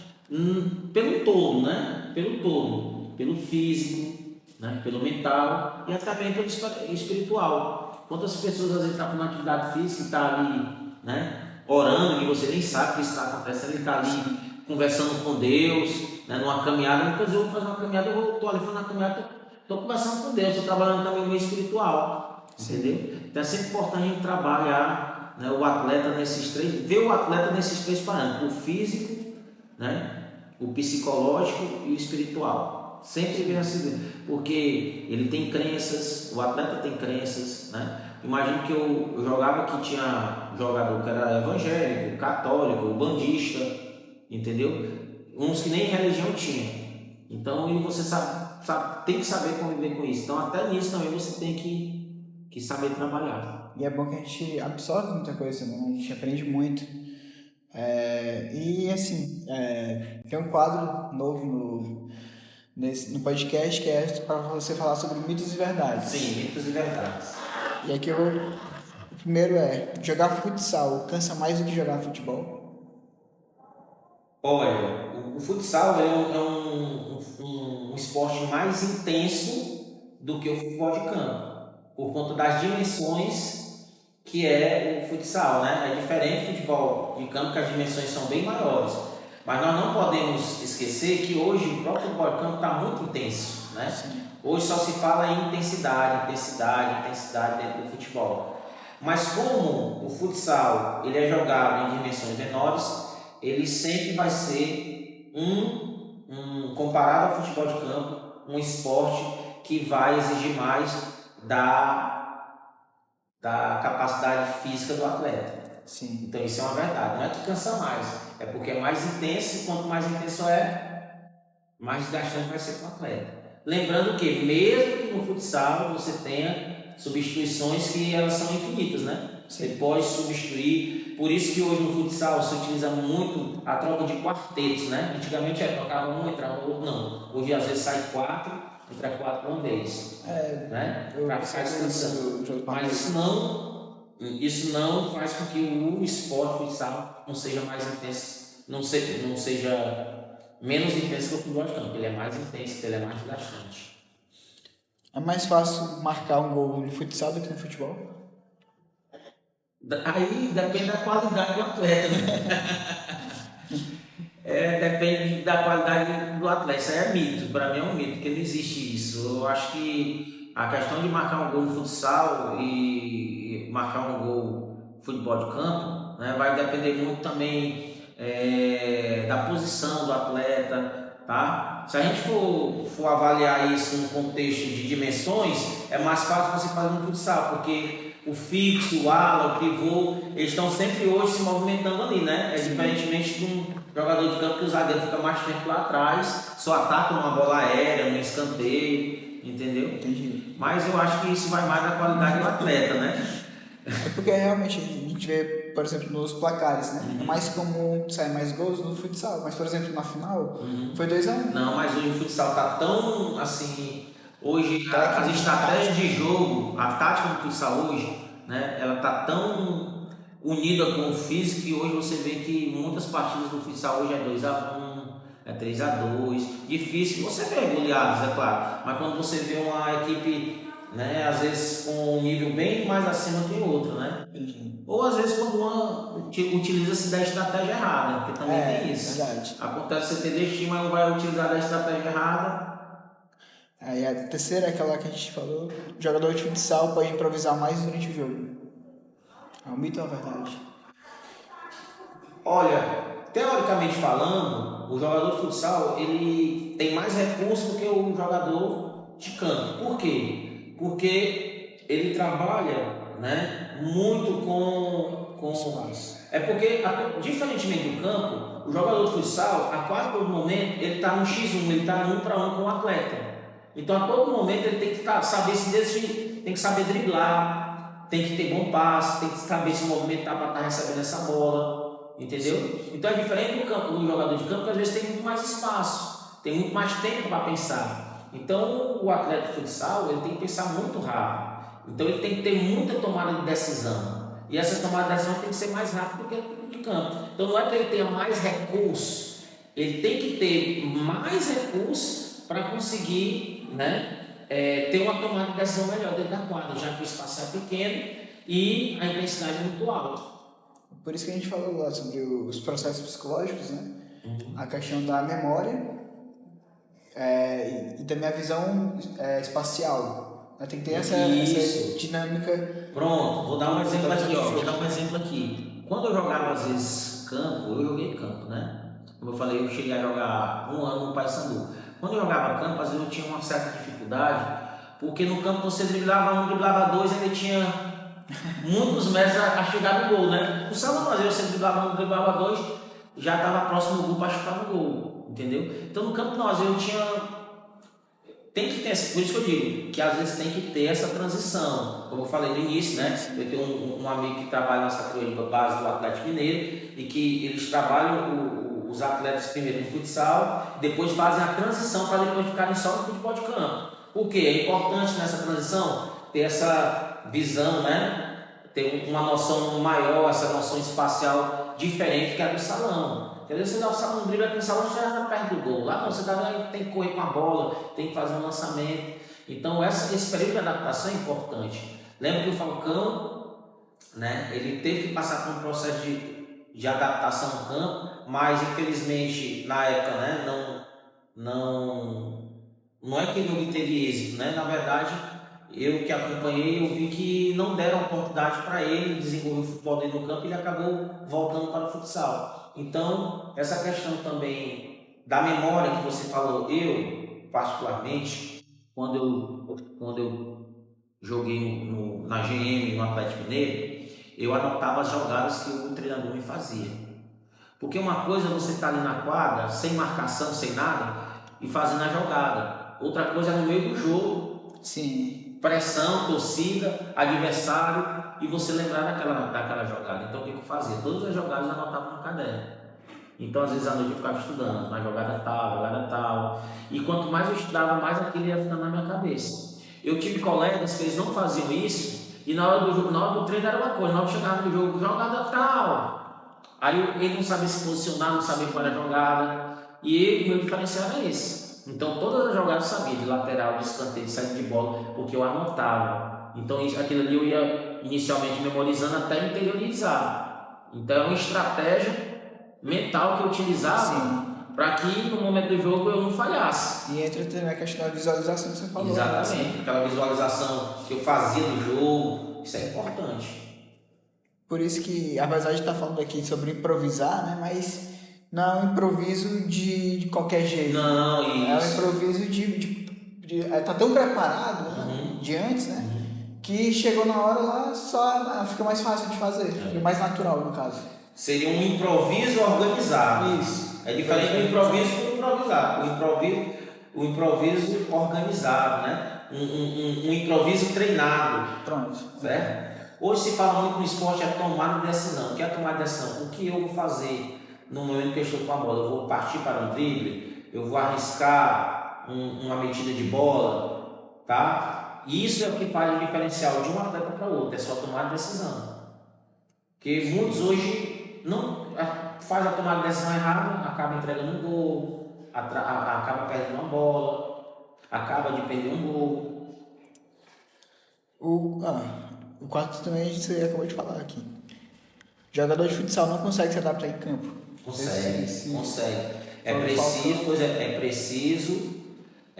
pelo todo, né? Pelo todo, pelo físico, né? Pelo mental e também pelo espiritual. Quantas pessoas às vezes estão fazendo atividade física e está ali, né? Orando, e você nem sabe o que está acontecendo, ele está ali conversando com Deus, né? Numa caminhada. Muitas vezes eu vou fazer uma caminhada, eu estou ali fazendo uma caminhada, estou conversando com Deus, estou trabalhando também no meio espiritual, entendeu? Então é sempre importante a gente trabalhar, né, o atleta nesses três, ver o atleta nesses três parâmetros: o físico, né, o psicológico e o espiritual. Sempre ver assim, porque ele tem crenças, o atleta tem crenças, né? Imagino que eu jogava, que tinha jogador que era evangélico, católico, bandista, entendeu? Uns que nem religião tinha. Então, e você tem que saber conviver com isso. Então, até nisso também você tem que saber trabalhar. E é bom que a gente absorve muita coisa, né? A gente aprende muito. E assim, tem um quadro novo no podcast que é para você falar sobre mitos e verdades. Sim, mitos e verdades. E aqui o primeiro é: jogar futsal cansa mais do que jogar futebol? Olha, o futsal é um esporte mais intenso do que o futebol de campo, por conta das dimensões que é o futsal, né? É diferente do futebol de campo, que as dimensões são bem maiores. Mas nós não podemos esquecer que hoje o próprio futebol de campo está muito intenso, né? Hoje só se fala em intensidade dentro do futebol. Mas como o futsal ele é jogado em dimensões menores, ele sempre vai ser comparado ao futebol de campo, um esporte que vai exigir mais da capacidade física do atleta. Sim. Então isso é uma verdade, não é que cansa mais, é porque é mais intenso, e quanto mais intenso é, mais desgastante vai ser para o atleta. Lembrando que mesmo que no futsal você tenha substituições que elas são infinitas, né? Você pode substituir, por isso que hoje no futsal se utiliza muito a troca de quartetos, né? Antigamente trocava um, entrava o outro, não. Hoje às vezes sai 4, entra 4 uma vez, né? Para ficar descansando. Mas isso não faz com que o esporte futsal não seja mais intenso, não seja menos intenso que o futebol de campo. Ele é mais intenso, ele é mais desgastante. É mais fácil marcar um gol no futsal do que no futebol? Aí depende da qualidade do atleta, né? Depende da qualidade do atleta. Isso aí é mito, para mim é um mito, porque não existe isso. Eu acho que a questão de marcar um gol no futsal e marcar um gol no futebol de campo, né, vai depender muito também da posição do atleta, tá? Se a gente for avaliar isso no contexto de dimensões, é mais fácil você fazer no futsal, porque o fixo, o ala, o pivô, eles estão sempre hoje se movimentando ali, né? Diferentemente de um jogador de campo que o zagueiro fica mais tempo lá atrás, só ataca numa bola aérea, num escanteio, entendeu? Entendi. Mas eu acho que isso vai mais da qualidade do atleta, né? É porque realmente a gente vê, por exemplo, nos placares, né? É mais comum sair mais gols no futsal, mas por exemplo na final foi 2-1. Não, mas hoje o futsal tá tão assim. Hoje as estratégias de jogo, a tática do futsal hoje, né? Ela tá tão unida com o físico que hoje você vê que muitas partidas do futsal hoje é 2-1, é 3-2. Difícil você vê goleadas, é claro, mas quando você vê uma equipe, né, às vezes com um nível bem mais acima que outra, né? Ou às vezes quando uma utiliza-se da estratégia errada, porque também tem isso. Verdade. Acontece você ter destino, mas não vai utilizar da estratégia errada. Aí a terceira é aquela que a gente falou: o jogador de futsal pode improvisar mais durante o jogo. É um mito ou uma verdade? Olha, teoricamente falando, o jogador de futsal ele tem mais recursos do que o jogador de campo. Por quê? Porque ele trabalha, né, muito com espaço. É porque, diferentemente do campo, o jogador de futsal, a quase todo momento, ele está no X1, ele está no 1 para 1 com o atleta. Então, a todo momento, ele tem que saber se decidir, tem que saber driblar, tem que ter bom passe, tem que saber se movimentar para estar recebendo essa bola, entendeu? Então, é diferente do jogador de campo, que às vezes tem muito mais espaço, tem muito mais tempo para pensar. Então, o atleta de futsal, ele tem que pensar muito rápido. Então, ele tem que ter muita tomada de decisão. E essa tomada de decisão tem que ser mais rápida do que o de campo. Então não é que ele tenha mais recursos, ele tem que ter mais recursos para conseguir, né, ter uma tomada de decisão melhor dentro da quadra, já que o espaço é pequeno e a intensidade é muito alta. Por isso que a gente falou lá sobre os processos psicológicos, né? A questão da memória e também a visão espacial. Tem que ter essa dinâmica. Pronto, vou dar um exemplo aqui, ó. Vou dar um exemplo aqui. Quando eu jogava às vezes campo, eu joguei campo, né? Como eu falei, eu cheguei a jogar 1 ano no Paysandu. Quando eu jogava campo, às vezes eu tinha uma certa dificuldade, porque no campo você driblava 1, driblava 2, ainda tinha muitos metros a chegar no gol, né? No salão, às vezes você driblava 1, driblava 2, já estava próximo do gol para chutar no gol, entendeu? Então no campo não, às vezes eu tinha... Tem que ter, por isso que eu digo, que às vezes tem que ter essa transição. Como eu falei no início, né? Eu tenho um amigo que trabalha na categoria de base do Atlético Mineiro e que eles trabalham os atletas primeiro no futsal, depois fazem a transição para depois ficarem só no futebol de campo. Por quê? É importante nessa transição ter essa visão, né? Ter uma noção maior, essa noção espacial diferente que a do salão. Entendeu? Você dá o salão, um drible aqui no salão, já está perto do gol. Lá não, você tem que correr com a bola, tem que fazer um lançamento. Então esse período de adaptação é importante. Lembra que o Falcão, né, ele teve que passar por um processo de adaptação no campo, mas infelizmente na época, né, não é que ele não teve êxito, né? Na verdade, eu que acompanhei, eu vi que não deram oportunidade para ele desenvolver o futebol dentro do campo e ele acabou voltando para o futsal. Então, essa questão também da memória que você falou, eu particularmente, quando eu joguei na GM, no Atlético Mineiro, eu anotava as jogadas que o treinador me fazia. Porque uma coisa é você estar ali na quadra, sem marcação, sem nada, e fazendo a jogada. Outra coisa é no meio do jogo. Sim. Pressão, torcida, adversário, e você lembrar daquela jogada. Então o que eu fazia? Todas as jogadas eu anotava no caderno. Então às vezes à noite eu ficava estudando, na jogada tal. E quanto mais eu estudava, mais aquilo ia ficando na minha cabeça. Eu tive colegas que eles não faziam isso, e na hora do treino era uma coisa, na hora de chegar no jogo, jogada tal. Aí ele não sabia se posicionar, não sabia qual era a jogada, e o meu diferencial era esse. Então todas as jogadas eu sabia, de lateral, de escanteio, de saída de bola, porque eu anotava. Então aquilo ali eu ia inicialmente memorizando até interiorizar. Então é uma estratégia mental que eu utilizava para que no momento do jogo eu não falhasse. E entra também a questão da visualização que você falou. Exatamente, aquela visualização que eu fazia no jogo, isso é importante. Por isso que, apesar de estar falando aqui sobre improvisar, né, mas não é um improviso de qualquer jeito. Não, isso. É um improviso de tá tão preparado, né, de antes, né, que chegou na hora lá, só fica mais fácil de fazer, fica mais natural no caso. Seria um improviso organizado. Isso. É diferente do improviso com improvisar. O improviso organizado, né? Um improviso treinado. Pronto. Certo? Hoje se fala muito no esporte é tomada de decisão. O que é tomar de decisão? O que eu vou fazer no momento que eu estou com a bola? Eu vou partir para um drible? Eu vou arriscar uma metida de bola? Tá? E isso é o que faz o diferencial de um atleta para outro. É só tomar de decisão. Porque muitos hoje não faz a tomada de decisão errada, acaba entregando um gol, acaba perdendo uma bola, acaba de perder um gol. O quarto também você acabou de falar aqui. Jogador de futsal não consegue se adaptar em campo. Consegue. É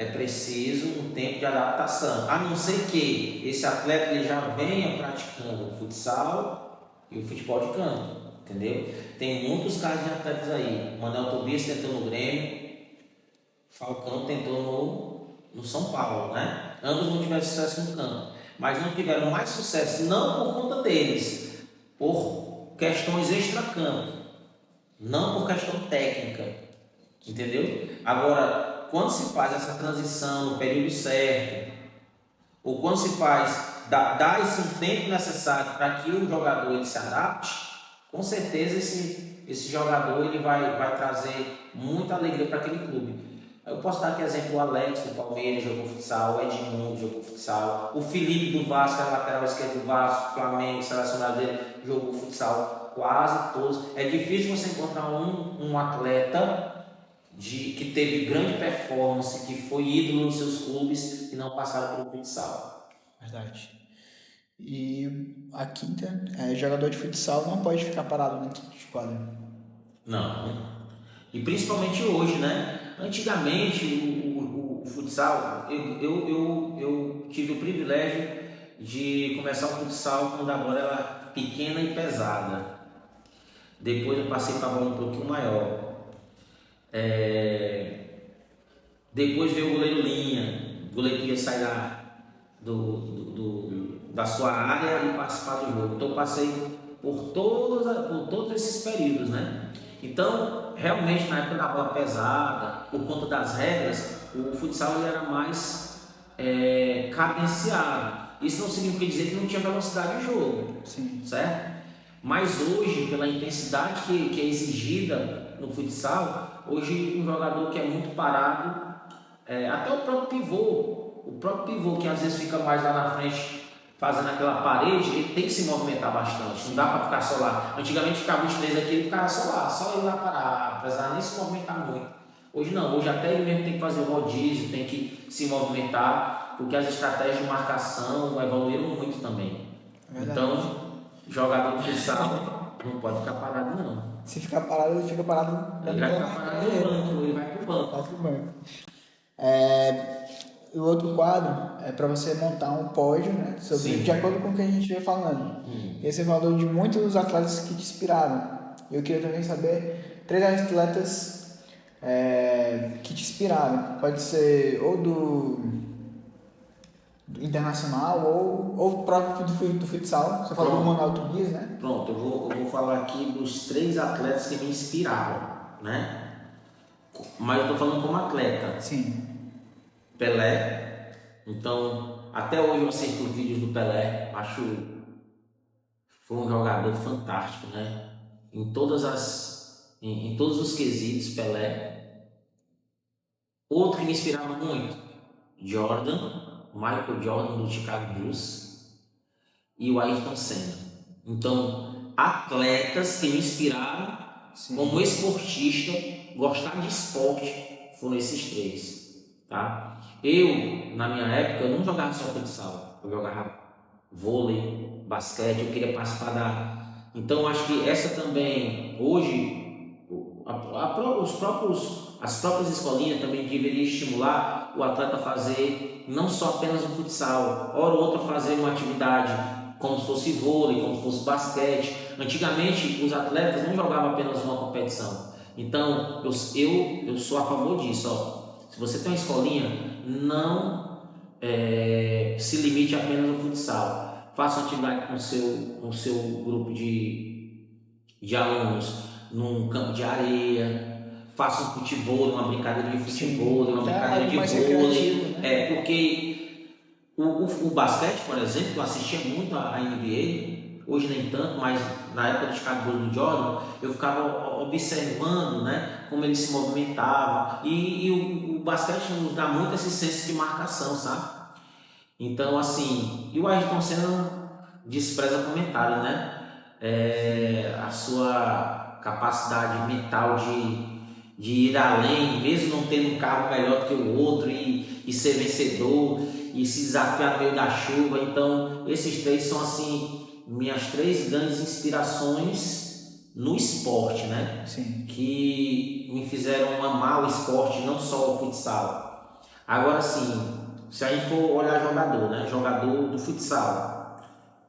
preciso um tempo de adaptação. A não ser que esse atleta ele já venha praticando o futsal e o futebol de campo, entendeu? Tem muitos casos de atletas aí. Manuel Tobias tentou no Grêmio, Falcão tentou no São Paulo, né? Ambos não tiveram sucesso no campo, mas não tiveram mais sucesso, não por conta deles, por questões extracampo, não por questão técnica, entendeu? Agora, quando se faz essa transição no período certo, ou quando se faz dá esse tempo necessário para que o jogador ele se adapte, com certeza esse jogador ele vai trazer muita alegria para aquele clube. Eu posso dar aqui exemplo, o Alex do Palmeiras jogou futsal, o Edmundo jogou futsal, o Felipe do Vasco, a lateral esquerdo do Vasco, Flamengo, selecionado dele, jogou futsal, quase todos. É difícil você encontrar um atleta que teve grande performance, que foi ídolo nos seus clubes e não passaram pelo futsal. Verdade. E a quinta, jogador de futsal não pode ficar parado dentro de quadra. Não. E principalmente hoje, né? Antigamente, o futsal, eu tive o privilégio de começar o futsal quando a bola era pequena e pesada. Depois eu passei para a bola um pouquinho maior. Depois veio o goleiro linha, o goleiro que ia sair da sua área e participar do jogo. Então eu passei por todos esses períodos, né? Então, realmente na época da bola pesada, por conta das regras, o futsal ele era mais cadenciado. Isso não significa dizer que não tinha velocidade de jogo, Sim. certo? Mas hoje, pela intensidade que é exigida no futsal, hoje um jogador que é muito parado, até o próprio pivô que às vezes fica mais lá na frente fazendo aquela parede, ele tem que se movimentar bastante, não dá para ficar só lá. Antigamente ficava os três aqui, ele ficava só lá, só ele lá parar, apesar de nem se movimentar muito. Hoje não, hoje até ele mesmo tem que fazer o rodízio, tem que se movimentar, porque as estratégias de marcação evoluíram muito também. Então, jogador de futsal não pode ficar parado não. Se ficar parado, ele fica parado. Ele vai ficar parado no banco, ele vai pro banco. Vai pro banco. O outro quadro é para você montar um pódio, né? De acordo com o que a gente veio falando. E você falou de muitos dos atletas que te inspiraram. Eu queria também saber 3 atletas que te inspiraram. Pode ser ou do internacional ou próprio do futsal. Você falou do Manuel Tobias, né? Pronto, eu vou falar aqui dos 3 atletas que me inspiraram, né? Mas eu tô falando como atleta. Sim. Pelé. Então, até hoje eu assisto vídeos do Pelé. Acho foi um jogador fantástico, né? Em todos os quesitos, Pelé. Outro que me inspirava muito, Michael Jordan do Chicago Bulls e o Ayrton Senna. Então, atletas que me inspiraram como esportista, gostar de esporte, foram esses 3, tá? Eu, na minha época, eu não jogava só futsal, eu jogava vôlei, basquete, eu queria participar Então, acho que essa também, hoje, as próprias escolinhas também deveriam estimular o atleta a fazer não só apenas o futsal, hora ou outra fazer uma atividade como se fosse vôlei, como se fosse basquete. Antigamente, os atletas não jogavam apenas uma competição. Então, eu sou a favor disso. Ó. Se você tem uma escolinha, não se limite apenas ao futsal. Faça uma atividade com o seu grupo de alunos num campo de areia. Faça um futebol, uma brincadeira de futebol, uma brincadeira de vôlei. Né? Porque o basquete, por exemplo, eu assistia muito a NBA, hoje nem tanto, mas na época do Chicago Bulls do Jordan, eu ficava observando, né, como ele se movimentava, e o basquete nos dá muito esse senso de marcação, sabe? Então, assim, e o Ayrton Senna despreza comentário, né? A sua capacidade mental de ir além, mesmo não tendo um carro melhor que o outro, e ser vencedor, e se desafiar no meio da chuva. Então, esses 3 são, assim, minhas 3 grandes inspirações no esporte, né? Sim. Que me fizeram amar o esporte, não só o futsal. Agora sim, se a gente for olhar jogador, né? Jogador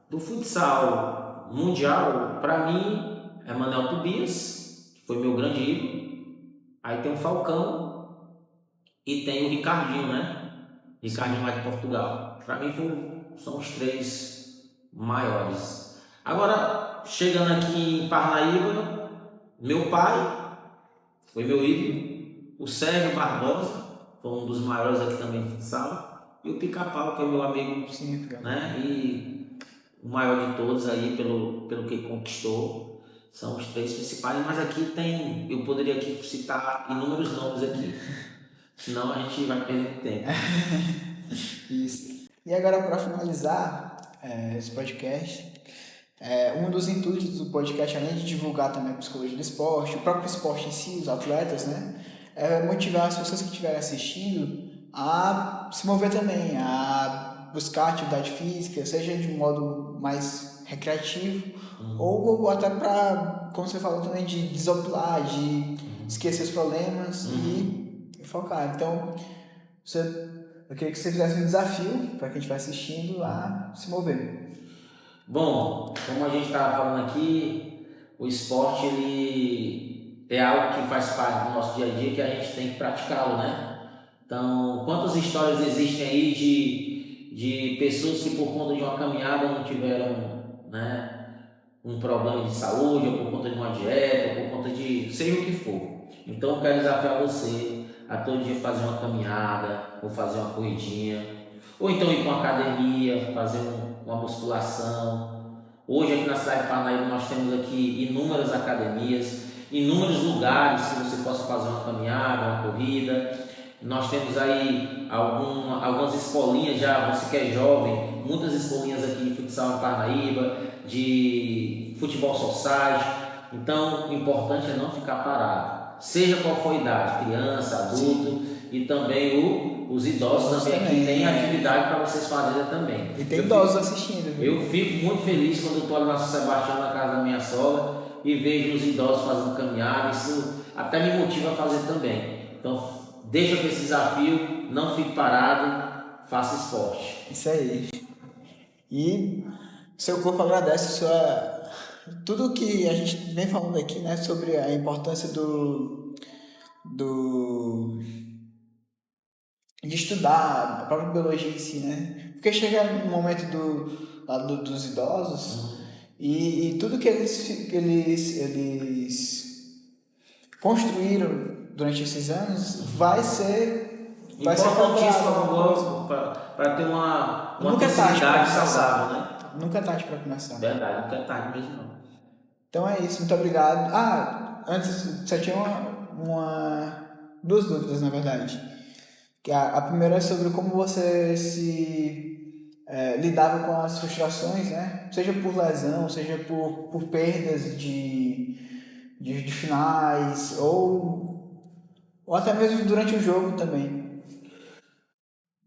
do futsal mundial, para mim é Manuel Tobias, que foi meu grande ídolo. Aí tem o Falcão e tem o Ricardinho, né? Ricardinho lá de Portugal. Para mim são os 3 maiores. Agora, chegando aqui em Parnaíba, meu pai foi meu ídolo, o Sérgio Barbosa foi um dos maiores aqui também de futsal, e o Pica-Pau, que é meu amigo, né? E o maior de todos aí pelo que conquistou. São os 3 principais, mas aqui eu poderia aqui citar inúmeros nomes aqui. senão a gente vai perder tempo. Isso. E agora, para finalizar esse podcast, um dos intuitos do podcast, além de divulgar também a psicologia do esporte, o próprio esporte em si, os atletas, né? É motivar as pessoas que estiverem assistindo a se mover também, a buscar atividade física, seja de um modo mais recreativo, ou até para, como você falou também, de desopilar, de esquecer os problemas e focar. Então, eu queria que você fizesse um desafio para quem estiver assistindo a se mover. Bom, como a gente estava falando aqui, o esporte ele é algo que faz parte do nosso dia a dia que a gente tem que praticá-lo, né? Então, quantas histórias existem aí de pessoas que por conta de uma caminhada não tiveram, né, um problema de saúde, ou por conta de uma dieta, ou por conta de seja o que for. Então, eu quero desafiar você a todo dia fazer uma caminhada, ou fazer uma corridinha, ou então ir para uma academia, fazer uma musculação. Hoje aqui na cidade de Parnaíba nós temos aqui inúmeras academias, inúmeros lugares que você possa fazer uma caminhada, uma corrida. Nós temos aí algumas escolinhas já, você que é jovem, muitas escolinhas aqui de futsal em Parnaíba, de futebol society. Então, o importante é não ficar parado, seja qual for a idade, criança, adulto. Sim. E também os idosos também aqui têm atividade para vocês fazerem também. E tem idosos assistindo, viu? Eu fico muito feliz quando eu estou ali na São Sebastião, na casa da minha sogra, e vejo os idosos fazendo caminhada. Isso até me motiva a fazer também. Então, deixa com esse desafio, não fique parado, faça esporte. Isso aí. E seu corpo agradece tudo que a gente vem falando aqui, né, sobre a importância do de estudar a própria biologia em si, né? Porque chega no momento dos idosos e tudo que eles construíram durante esses anos vai ser importantíssimo para ter uma felicidade saudável, né? Nunca é tarde para começar. Verdade, nunca é tarde mesmo não. Então é isso, muito obrigado. Antes só tinha duas dúvidas, na verdade. Que a primeira é sobre como você lidava com as frustrações, né? Seja por lesão, seja por perdas de finais, ou até mesmo durante o jogo também.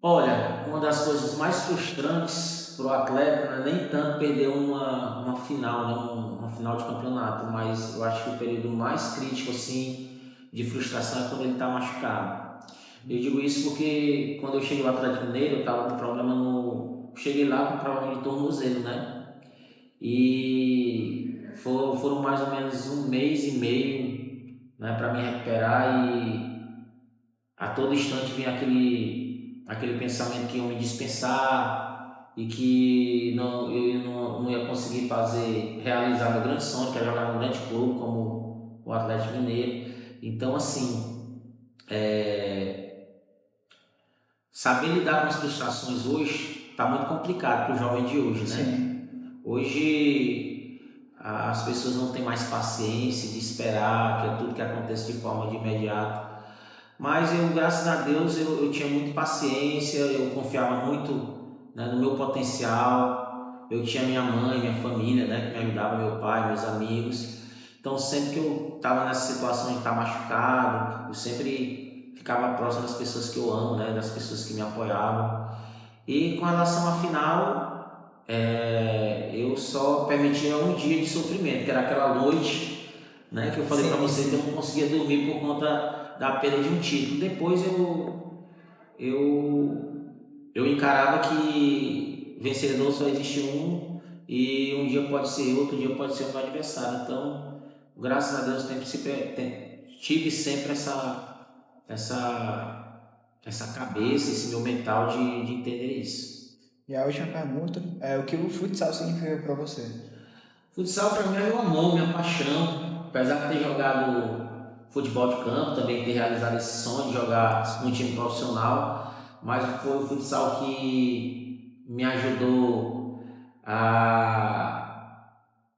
Olha, uma das coisas mais frustrantes para o atleta não é nem tanto perder uma final, né? Uma final de campeonato, mas eu acho que o período mais crítico assim, de frustração é quando ele está machucado. Eu digo isso porque quando eu cheguei lá para o Atlético Mineiro, eu estava com problema cheguei lá com problema de tornozelo, né? E foram mais ou menos 1 mês e meio, né, para me recuperar, e a todo instante vinha aquele pensamento que iam me dispensar e que eu não ia conseguir realizar meu grande sonho, que é jogar num grande clube como o Atlético Mineiro. Então, assim, saber lidar com as frustrações hoje está muito complicado para o jovem de hoje, né? Sim. Hoje as pessoas não têm mais paciência de esperar que tudo que aconteça de forma de imediato. Mas eu, graças a Deus, eu tinha muita paciência, eu confiava muito, né, no meu potencial. Eu tinha minha mãe, minha família, né, que me ajudava, meu pai, meus amigos. Então, sempre que eu estava nessa situação de estar machucado, eu sempre ficava próximo das pessoas que eu amo, né, das pessoas que me apoiavam. E com relação à final, eu só permitia um dia de sofrimento, que era aquela noite, né, que eu falei para você que eu não conseguia dormir por conta da perda de um título. Depois eu encarava que vencedor só existe um, e um dia pode ser outro dia pode ser o meu adversário. Então, graças a Deus, tive sempre essa cabeça, esse meu mental de entender isso. E a última pergunta é: o que o futsal significa para você? Futsal para mim é meu amor, minha paixão. Apesar de ter jogado futebol de campo, também ter realizado esse sonho de jogar num time profissional, mas foi o futsal que me ajudou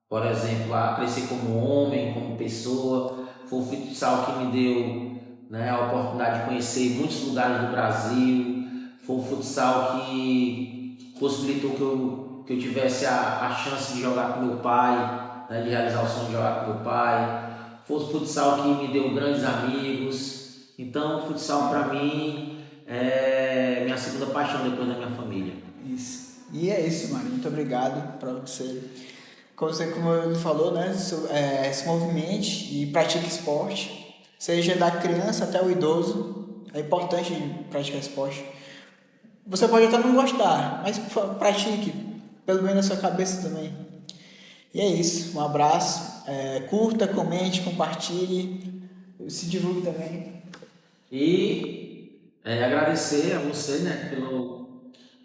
por exemplo, a crescer como homem, como pessoa. Foi o futsal que me deu né, a oportunidade de conhecer muitos lugares do Brasil. Foi um futsal que possibilitou que eu tivesse a chance de jogar com meu pai, né, de realizar o sonho de jogar com meu pai. Foi um futsal que me deu grandes amigos. Então, o futsal para mim é minha segunda paixão depois da minha família. Isso. E é isso, Mário. Muito obrigado para você. Como ele falou, né? Se movimente e pratique esporte, seja da criança até o idoso. É importante praticar esporte. Você pode até não gostar, mas pratique, pelo menos na sua cabeça também. E é isso. Um abraço. Curta, comente, compartilhe, se divulgue também. E agradecer a você, né,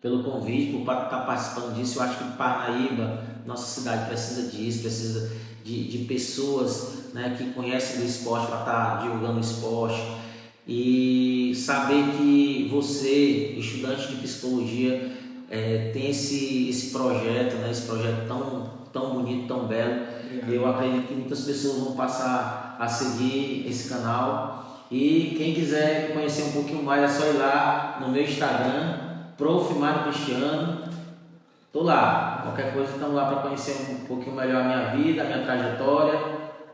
pelo convite, por estar participando disso. Eu acho que Parnaíba, nossa cidade, precisa disso, precisa de pessoas, né, que conhecem do esporte para estar divulgando o esporte. E saber que você, estudante de psicologia, tem esse projeto, né, esse projeto tão bonito, tão belo. Obrigado. Eu acredito que muitas pessoas vão passar a seguir esse canal. E quem quiser conhecer um pouquinho mais, é só ir lá no meu Instagram, Prof. Mário Cristiano. Tô lá, qualquer coisa estamos lá para conhecer um pouquinho melhor a minha vida, a minha trajetória,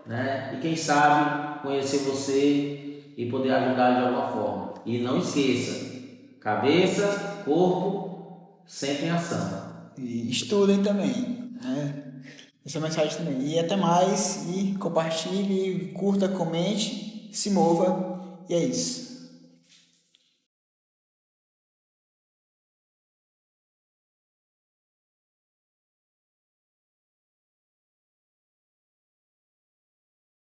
né? E quem sabe conhecer você e poder ajudar de alguma forma. E não esqueça, cabeça, corpo, sempre em ação. E estudem também, né? Essa é a mensagem também. E até mais, e compartilhe, curta, comente, se mova, e é isso.